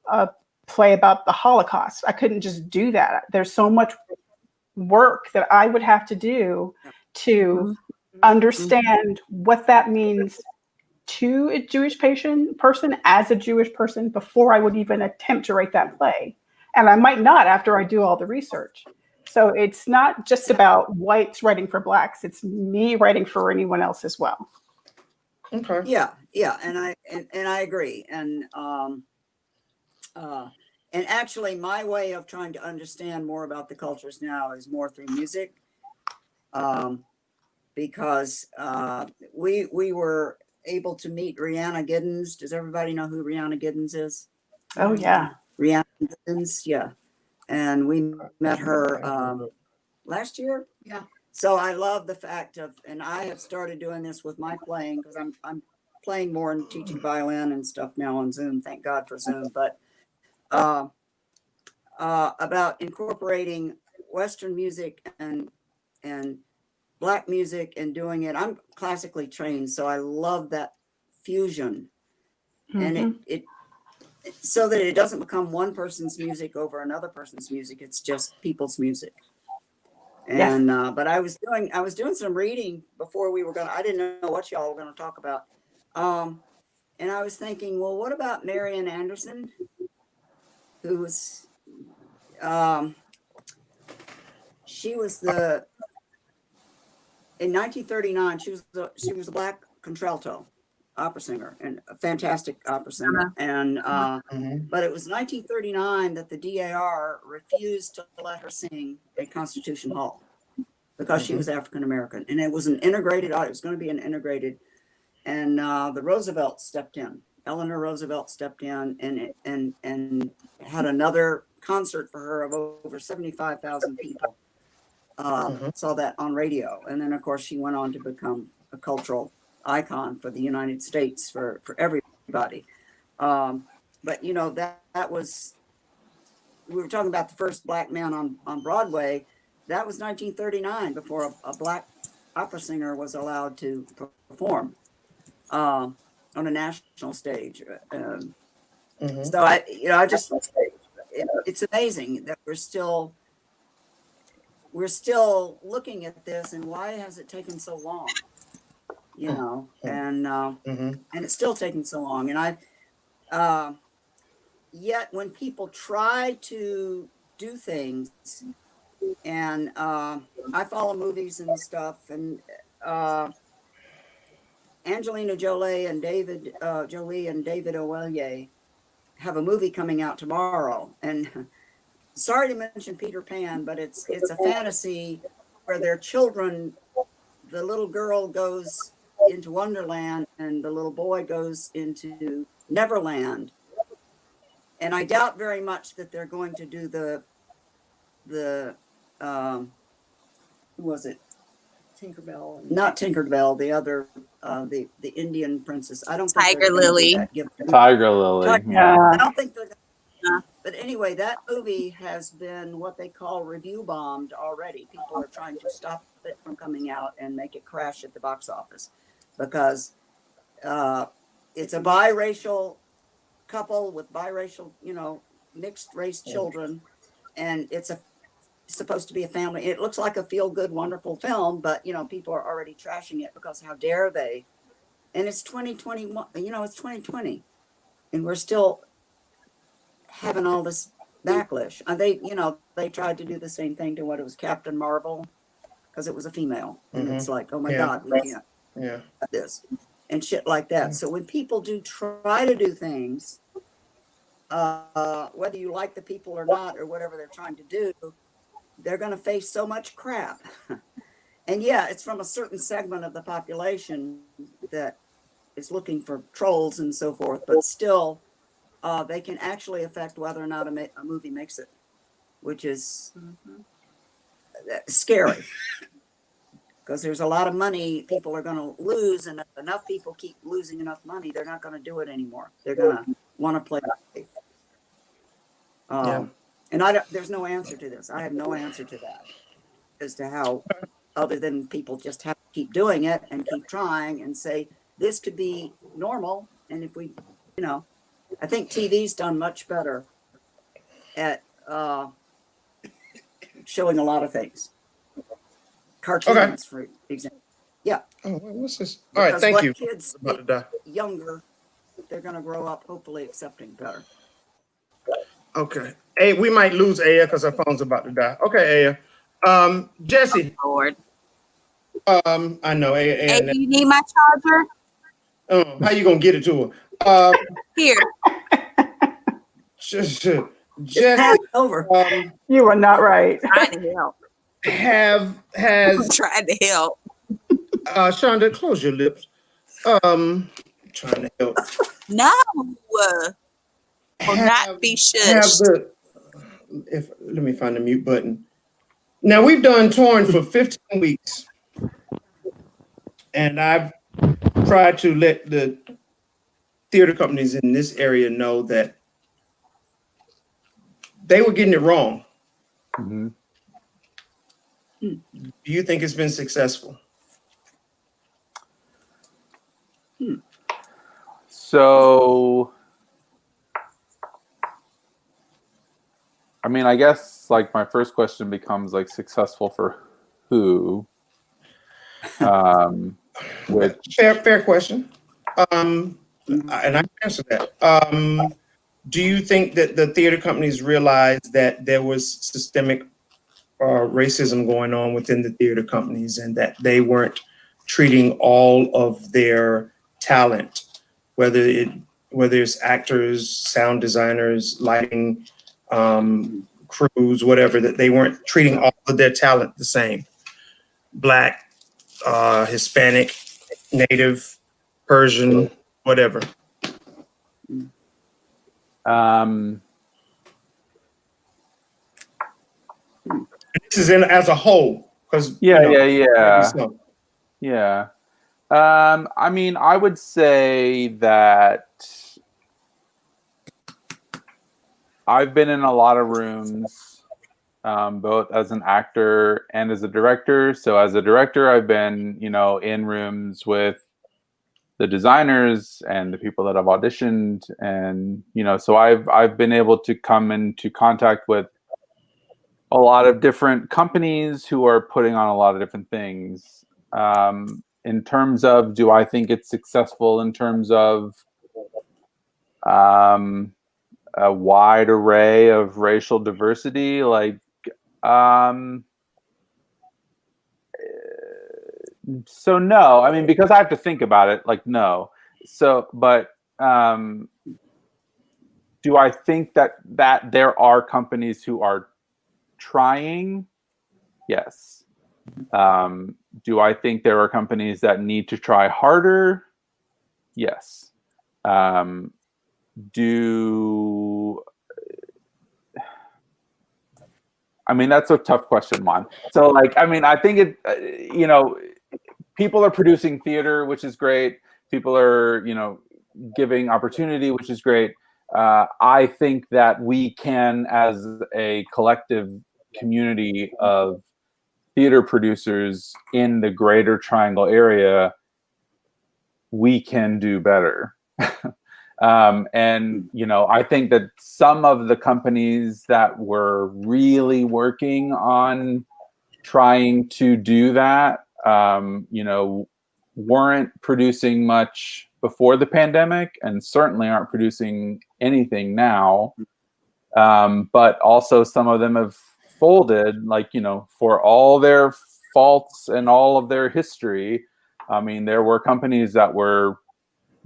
F: a play about the Holocaust. I couldn't just do that. There's so much work that I would have to do to understand what that means to a Jewish person as a Jewish person before I would even attempt to write that play. And I might not after I do all the research. So it's not just about whites writing for blacks. It's me writing for anyone else as well.
A: Okay.
B: Yeah. And I agree. And actually my way of trying to understand more about the cultures now is more through music. Because we were able to meet Rihanna Giddens. Does everybody know who Rihanna Giddens is?
F: Oh yeah.
B: Rihanna Giddens, yeah. And we met her last year.
H: Yeah.
B: So I love the fact of, and I have started doing this with my playing because I'm playing more and teaching violin and stuff now on Zoom. Thank God for Zoom. But about incorporating Western music and Black music and doing it. I'm classically trained, so I love that fusion. And it so that it doesn't become one person's music over another person's music. It's just people's music. And but I was doing some reading before we were I didn't know what y'all were gonna talk about. And I was thinking, well, what about Marion Anderson, who was she was in 1939, she was a Black contralto opera singer and a fantastic opera singer. And but it was 1939 that the DAR refused to let her sing at Constitution Hall because she was African American, and it was an integrated. It was going to be an integrated, and the Roosevelt stepped in. Eleanor Roosevelt stepped in and had another concert for her of over 75,000 people. Saw that on radio, and then of course she went on to become a cultural icon for the United States for everybody. But you know that was, we were talking about the first Black man on Broadway. That was 1939 before a Black opera singer was allowed to perform on a national stage. So I just it's amazing that we're still looking at this, and why has it taken so long? And it's still taking so long. And yet when people try to do things, and I follow movies and stuff, and Angelina Jolie and David Oyelowo have a movie coming out tomorrow, and sorry to mention Peter Pan, but it's a fantasy where their children, the little girl goes into Wonderland and the little boy goes into Neverland. And I doubt very much that they're going to do the who was it?
H: Tinkerbell.
B: Not Tinkerbell, the other the Indian princess. I don't think
I: Tiger Lily.
E: Tiger Lily. Yeah.
B: I don't think they're but anyway, that movie has been what they call review bombed already. People are trying to stop it from coming out and make it crash at the box office because it's a biracial couple with biracial, mixed race children, and it's supposed to be a family. It looks like a feel-good, wonderful film, but people are already trashing it because how dare they? And it's 2021. It's 2020, and we're still having all this backlash. They tried to do the same thing to what it was Captain Marvel, because it was a female, and it's like, oh my God, we can't have this and shit like that. So when people do try to do things, whether you like the people or not, or whatever they're trying to do, they're going to face so much crap. And yeah, it's from a certain segment of the population that is looking for trolls and so forth, but still, they can actually affect whether or not a movie makes it, which is scary. Because there's a lot of money people are going to lose, and if enough people keep losing enough money, they're not going to do it anymore. They're going to want to play safe. And there's no answer to this. I have no answer to that as to how, other than people just have to keep doing it and keep trying and say, this could be normal. And if we, I think TV's done much better at showing a lot of things. Cartoons, for example. Yeah.
A: Oh, what's this? All right, thank you.
B: Kids younger, they're going to grow up hopefully accepting better.
A: Okay. Hey, we might lose Aya because her phone's about to die. Okay, Aya. Jesse.
I: Lord.
A: I know. Aya,
I: Hey, do you need my charger?
A: how you gonna get it to her?
I: Here.
A: Jesse.
B: Over.
F: You are not right.
I: Trying to help.
A: I'm
I: trying to help.
A: Shonda, close your lips. Trying to help.
I: No. Will not be shushed.
A: Let me find the mute button. Now we've done Torn for 15 weeks, and I've tried to let the theater companies in this area know that they were getting it wrong.
E: Mm-hmm.
A: Do you think it's been successful?
E: So, I mean, I guess like my first question becomes like successful for who? Which
A: fair question. And I can answer that. Do you think that the theater companies realized that there was systemic racism going on within the theater companies and that they weren't treating all of their talent, whether it's actors, sound designers, lighting, crews, whatever, that they weren't treating all of their talent the same? Black, Hispanic, Native, Persian, whatever. This is as a whole, because
E: yeah. I mean, I would say that I've been in a lot of rooms, both as an actor and as a director. So as a director, I've been, in rooms with the designers and the people that have auditioned, and so I've been able to come into contact with a lot of different companies who are putting on a lot of different things. In terms of, do I think it's successful in terms of a wide array of racial diversity? So no, I mean, because I have to think about it, no. So, but do I think that there are companies who are trying? Yes. Do I think there are companies that need to try harder? Yes. I mean, that's a tough question, Juan. So I think people are producing theater, which is great. People are, giving opportunity, which is great. I think that we can, as a collective community of theater producers in the Greater Triangle area, we can do better. And I think that some of the companies that were really working on trying to do that, weren't producing much before the pandemic, and certainly aren't producing anything now. But also some of them have folded, for all their faults and all of their history. I mean, there were companies that were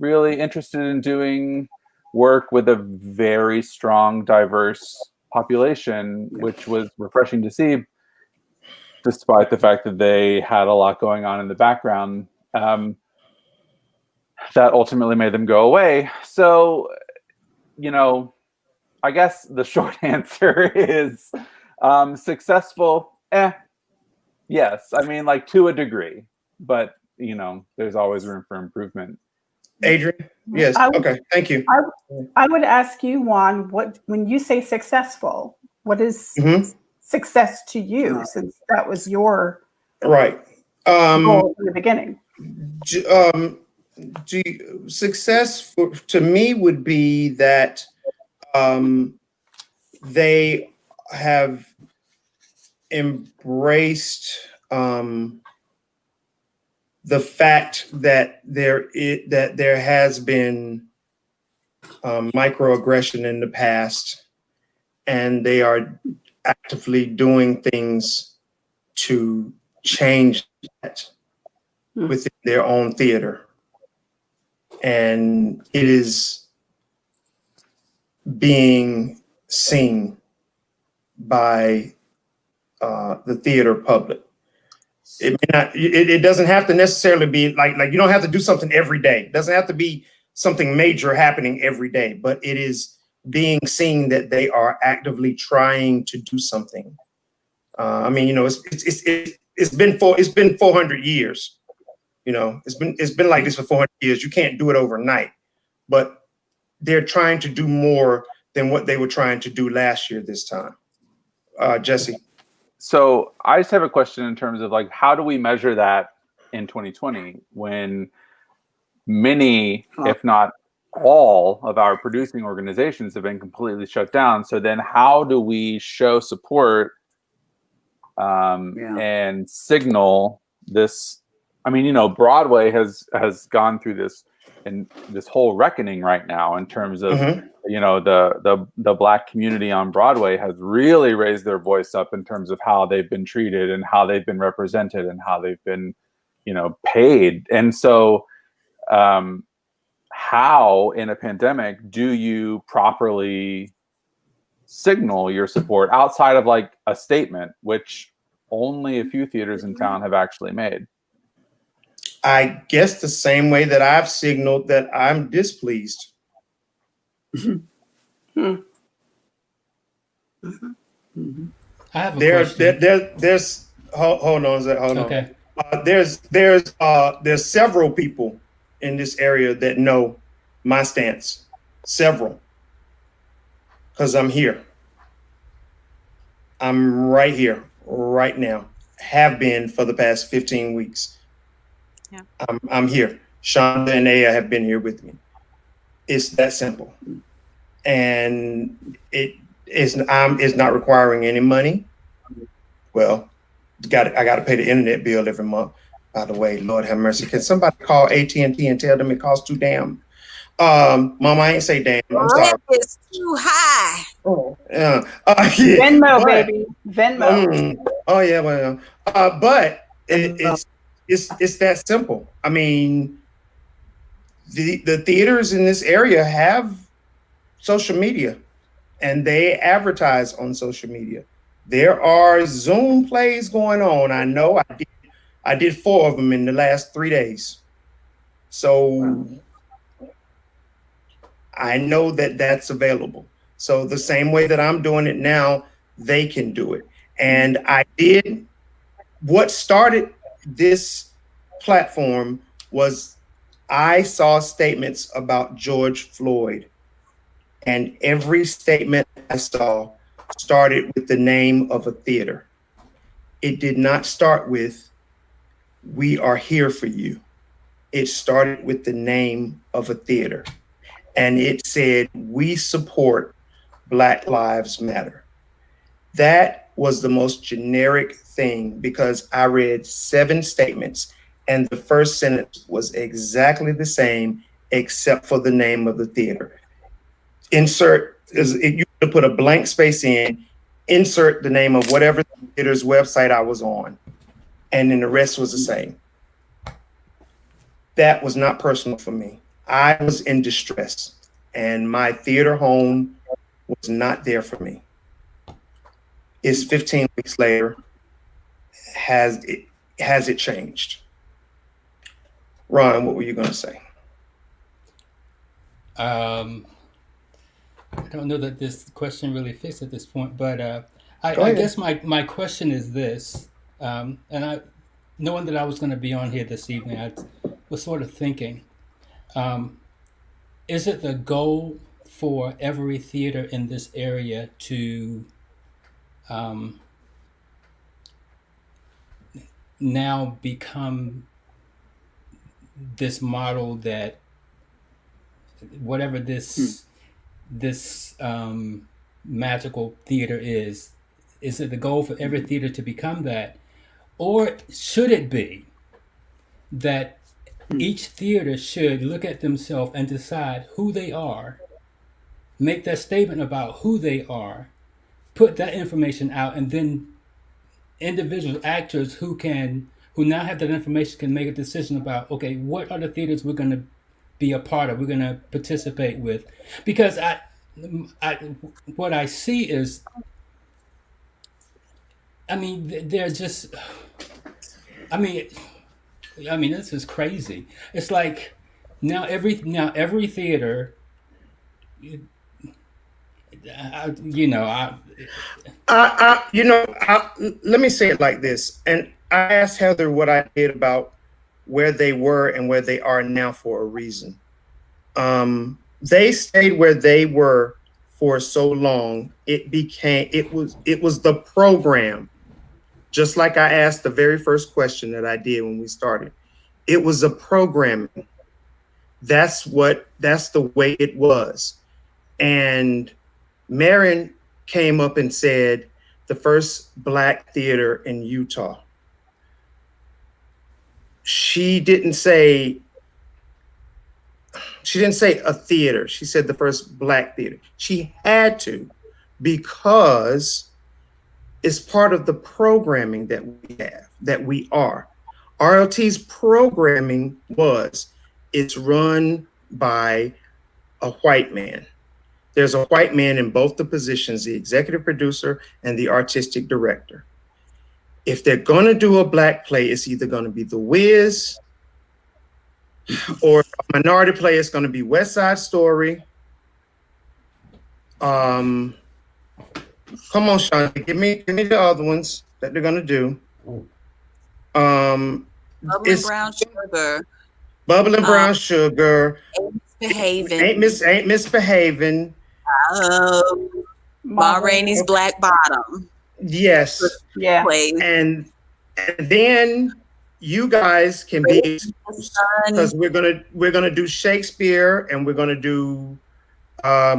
E: really interested in doing work with a very strong, diverse population, which was refreshing to see. despite the fact that they had a lot going on in the background, that ultimately made them go away. So, I guess the short answer is successful. Yes. I mean, like, to a degree, but there's always room for improvement.
A: Adrian? Yes. Okay. Thank you.
F: I would ask you, Juan, when you say successful, what is success to you, since that was your
A: right
F: goal in the beginning?
A: Success to me would be that they have embraced the fact that there has been microaggression in the past, and they are actively doing things to change that within their own theater. And it is being seen by the theater public. It may not. It doesn't have to necessarily be like you don't have to do something every day. It doesn't have to be something major happening every day, but it is being seen that they are actively trying to do something. I mean, it's been 400 years. It's been like this for 400 years. You can't do it overnight, but they're trying to do more than what they were trying to do last year this time. Jesse.
E: So I just have a question in terms of like, how do we measure that in 2020 when many, if not all, of our producing organizations have been completely shut down? So then how do we show support and signal this? I mean, Broadway has gone through this whole reckoning right now in terms of the Black community on Broadway has really raised their voice up in terms of how they've been treated and how they've been represented and how they've been paid. And so how in a pandemic do you properly signal your support outside of like a statement, which only a few theaters in town have actually made?
A: I guess the same way that I've signaled that I'm displeased.
G: I have a question.
A: There's hold on.
G: Okay.
A: There's several people in this area that know my stance. Several. Because I'm here. I'm right here, right now. Have been for the past 15 weeks.
I: Yeah.
A: I'm here. Shonda and Aya have been here with me. It's that simple. And it's not requiring any money. Well, I got to pay the internet bill every month. By the way, Lord have mercy. Can somebody call AT&T and tell them it costs too damn? Mama, I ain't say damn. I'm sorry.
I: Rent is too high.
A: Oh, yeah.
F: Venmo, baby. Venmo.
A: Oh yeah, well, but it's that simple. I mean, the theaters in this area have social media, and they advertise on social media. There are Zoom plays going on. I know I did 4 of them in the last 3 days. So I know that that's available. So the same way that I'm doing it now, they can do it. And what started this platform was I saw statements about George Floyd, and every statement I saw started with the name of a theater. It did not start with, "We are here for you." It started with the name of a theater. And it said, "We support Black Lives Matter." That was the most generic thing, because I read 7 statements and the first sentence was exactly the same except for the name of the theater. You could put a blank space in, insert the name of whatever theater's website I was on, and then the rest was the same. That was not personal for me. I was in distress, and my theater home was not there for me. It's 15 weeks later. has it changed? Ron, what were you going to say?
G: I don't know that this question really fits at this point, but
A: Go
G: I
A: ahead.
G: guess my question is this, and knowing that I was going to be on here this evening, I was sort of thinking, is it the goal for every theater in this area to now become this model that whatever this magical theater is it the goal for every theater to become that, or should it be that each theater should look at themselves and decide who they are, make that statement about who they are, put that information out, and then individual actors who now have that information can make a decision about, okay, what are the theaters we're going to be a part of, we're going to participate with? Because what I see is, I mean, they're just, I mean, this is crazy. It's like now every theater,
A: let me say it like this. And I asked Heather what I did about where they were and where they are now for a reason. They stayed where they were for so long. It was the program. Just like I asked the very first question that I did when we started. It was a programming. That's the way it was. And Marion came up and said, the first Black theater in Utah. She didn't say a theater. She said the first Black theater. She had to, because it's part of the programming that we have, that we are. RLT's programming it's run by a white man. There's a white man in both the positions, the executive producer and the artistic director. If they're going to do a Black play, it's either going to be The Wiz, or a minority play, it's going to be West Side Story. Come on, Sean, give me the other ones that they're going to do.
I: Bubbling Brown Sugar.
A: Bubbling Brown Sugar.
I: Misbehaving.
A: Ain't misbehaving.
I: Ma Rainey's Black Bottom.
A: Yes.
F: Yeah.
A: And then you guys can be excused, because we're gonna do Shakespeare, and we're gonna do or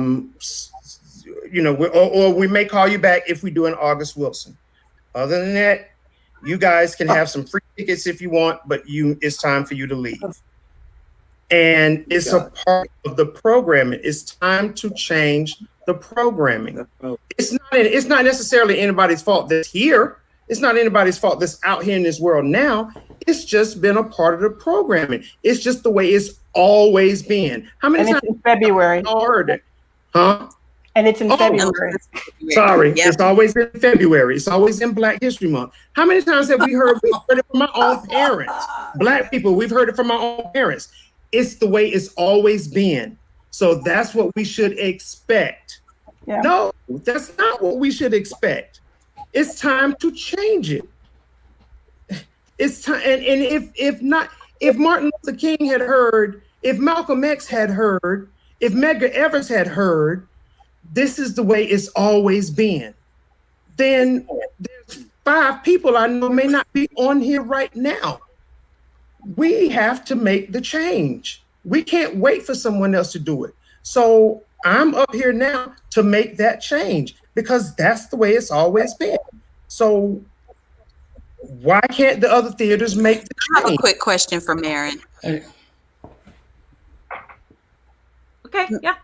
A: we may call you back if we do an August Wilson. Other than that, you guys can have some free tickets if you want, but it's time for you to leave. And it's a part of the programming. It's time to change the programming. It's not necessarily anybody's fault that's here. It's not anybody's fault that's out here in this world now. It's just been a part of the programming. It's just the way it's always been. How many times?
F: It's in February.
A: Huh?
F: And it's in February.
A: Sorry,
I: Yep.
A: It's always in February. It's always in Black History Month. How many times have we heard? We've heard it from our own parents. Black people, we've heard it from our own parents. It's the way it's always been. So that's what we should expect.
F: Yeah.
A: No, that's not what we should expect. It's time to change it. It's time. And if Martin Luther King had heard, if Malcolm X had heard, if Medgar Evers had heard, this is the way it's always been, then there's 5 people I know may not be on here right now. We have to make the change. We can't wait for someone else to do it. So I'm up here now to make that change, because that's the way it's always been. So why can't the other theaters make the
I: I have a
A: change?
I: quick question for Marion.
C: Okay, yeah.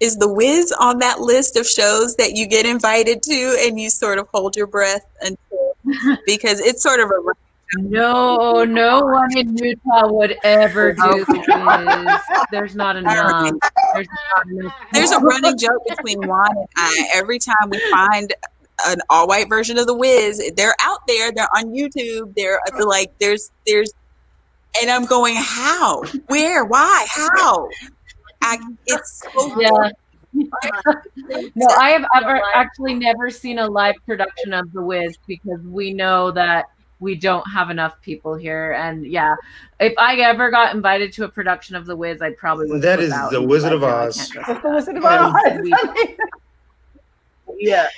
I: Is The Wiz on that list of shows that you get invited to and you sort of hold your breath until, because it's sort of a
C: No one in Utah would ever do this. There's not enough.
I: There's a running joke between Juan and I. Every time we find an all-white version of The Wiz. They're out there. They're on YouTube. They're like, there's, and I'm going, how, where, why, how? It's so
C: Yeah. No, I have actually never seen a live production of The Wiz because we know that we don't have enough people here. And yeah, if I ever got invited to a production of The Wiz, I probably would.
A: That is The Wizard of Oz.
F: The Wizard of Oz.
C: Yeah.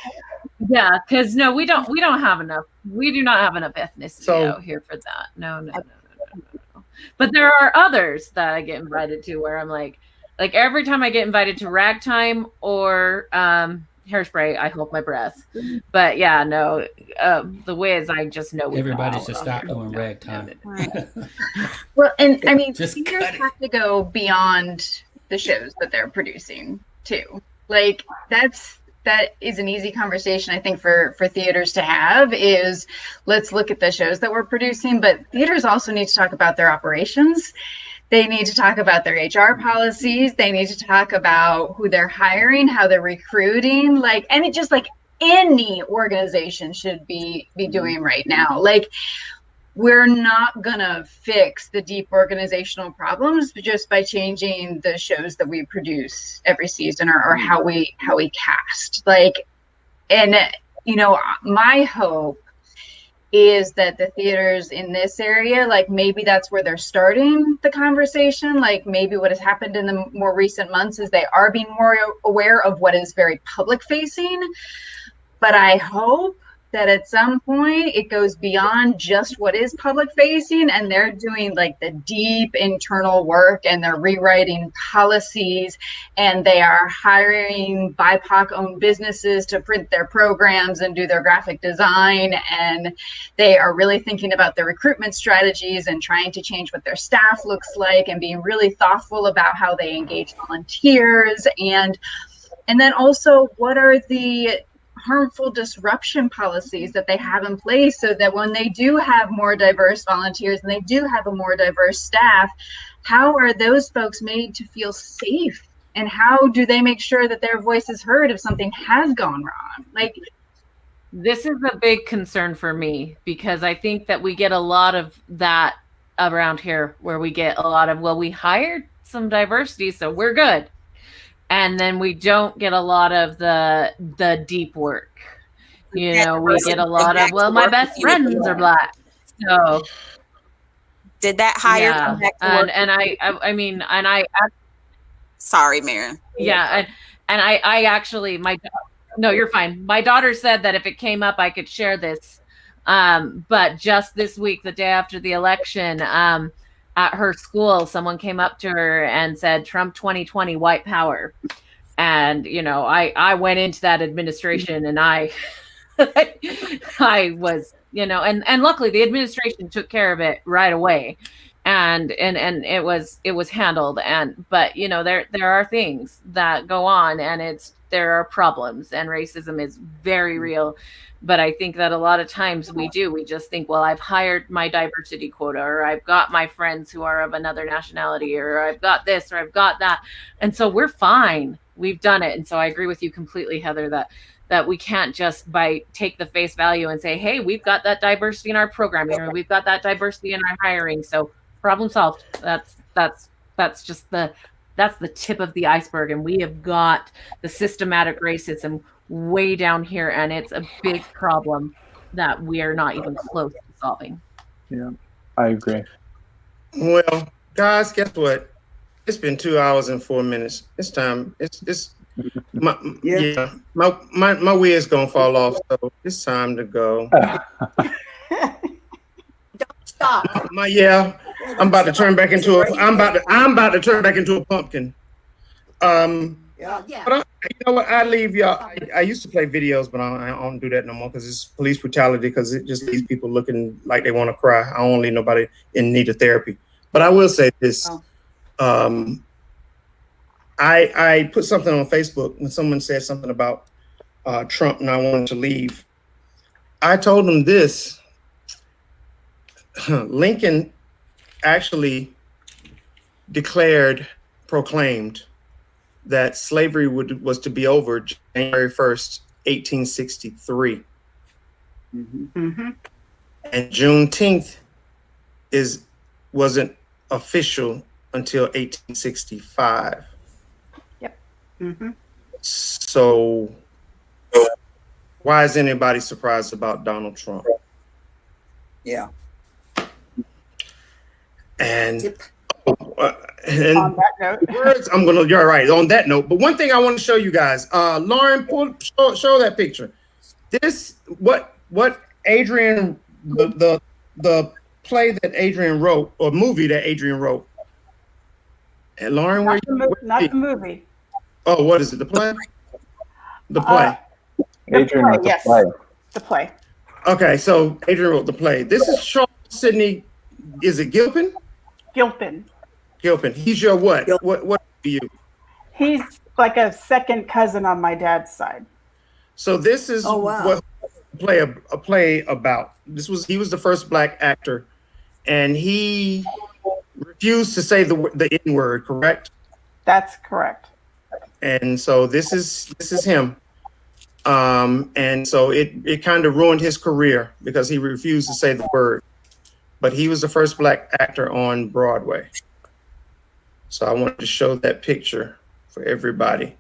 C: Yeah, because no, we don't have enough. We do not have enough ethnicity out here for that. No. But there are others that I get invited to where I'm like every time I get invited to Ragtime or Hairspray, I hold my breath. But yeah, no, The Wiz, I just know
G: everybody should stop doing Ragtime.
D: Well, and I mean,
G: Just
D: theaters
G: cut it.
D: have to go beyond the shows that they're producing too. Like that is an easy conversation, I think, for theaters to have is let's look at the shows that we're producing, but theaters also need to talk about their operations. They need to talk about their HR policies. They need to talk about who they're hiring, how they're recruiting, like, and it just like any organization should be doing right now. Like, we're not gonna fix the deep organizational problems just by changing the shows that we produce every season or how we cast. Like, and you know, my hope is that the theaters in this area, like maybe that's where they're starting the conversation. Like maybe what has happened in the more recent months is they are being more aware of what is very public facing. But I hope that at some point it goes beyond just what is public facing and they're doing like the deep internal work and they're rewriting policies and they are hiring BIPOC owned businesses to print their programs and do their graphic design, and they are really thinking about their recruitment strategies and trying to change what their staff looks like and being really thoughtful about how they engage volunteers, and then also what are the harmful disruption policies that they have in place so that when they do have more diverse volunteers and they do have a more diverse staff, how are those folks made to feel safe? And how do they make sure that their voice is heard if something has gone wrong? Like,
C: this is a big concern for me because I think that we get a lot of that around here where we get a lot of, well, we hired some diversity, so we're good. And then we don't get a lot of the deep work. You know, we get a lot of, well, my best friends are Black. So
I: did that hire come back to work?
C: And I mean,
I: sorry, Marion.
C: Yeah, and I actually, no, you're fine. My daughter said that if it came up, I could share this. But just this week, the day after the election, at her school, someone came up to her and said, Trump 2020, white power. And, you know, I went into that administration and I was, you know, and luckily the administration took care of it right away. And it was handled. But, you know, there are things that go on and there are problems and racism is very real. But I think that a lot of times we just think, well, I've hired my diversity quota, or I've got my friends who are of another nationality, or I've got this, or I've got that. And so we're fine. We've done it. And so I agree with you completely, Heather, that we can't just take the face value and say, hey, we've got that diversity in our programming, or we've got that diversity in our hiring. So problem solved. That's just that's the tip of the iceberg. And we have got the systematic racism way down here, and it's a big problem that we are not even close to solving.
E: Yeah, I agree.
A: Well, guys, guess what? It's been 2 hours and 4 minutes. It's time. It's my wig's gonna fall off, so it's time to go.
H: Stop.
A: I'm about to turn back into I'm about to turn back into a pumpkin.
H: Yeah.
A: But you know what? I leave y'all. I used to play videos, but I don't do that no more because it's police brutality. Because it just leaves people looking like they want to cry. I don't leave nobody in need of therapy. But I will say this: I put something on Facebook when someone said something about Trump not wanting to leave. I told them this: Lincoln actually proclaimed that slavery was to be over January 1st, 1863.
B: Mhm.
A: And Juneteenth wasn't official until 1865.
B: Mhm.
A: So why is anybody surprised about Donald Trump?
B: Yeah.
A: And
B: Yep.
F: On that note,
A: words, you're right on that note. But one thing I want to show you guys, Lauren, show that picture. This what Adrian the play that Adrian wrote, or movie that Adrian wrote. And Lauren,
F: not the movie.
A: Oh, what is it? The play? The play.
E: Adrian wrote the play.
F: The play.
A: Okay, so Adrian wrote the play. This is Charles Sidney. Is it Gilpin?
F: Gilpin.
A: Gilpin. He's your what? What are you?
F: He's like a second cousin on my dad's side.
A: So this is
B: Oh, wow.
A: what a play about. He was the first Black actor, and he refused to say the N word. Correct?
F: That's correct.
A: And so this is him. And so it kind of ruined his career because he refused to say the word. But he was the first Black actor on Broadway. So I wanted to show that picture for everybody.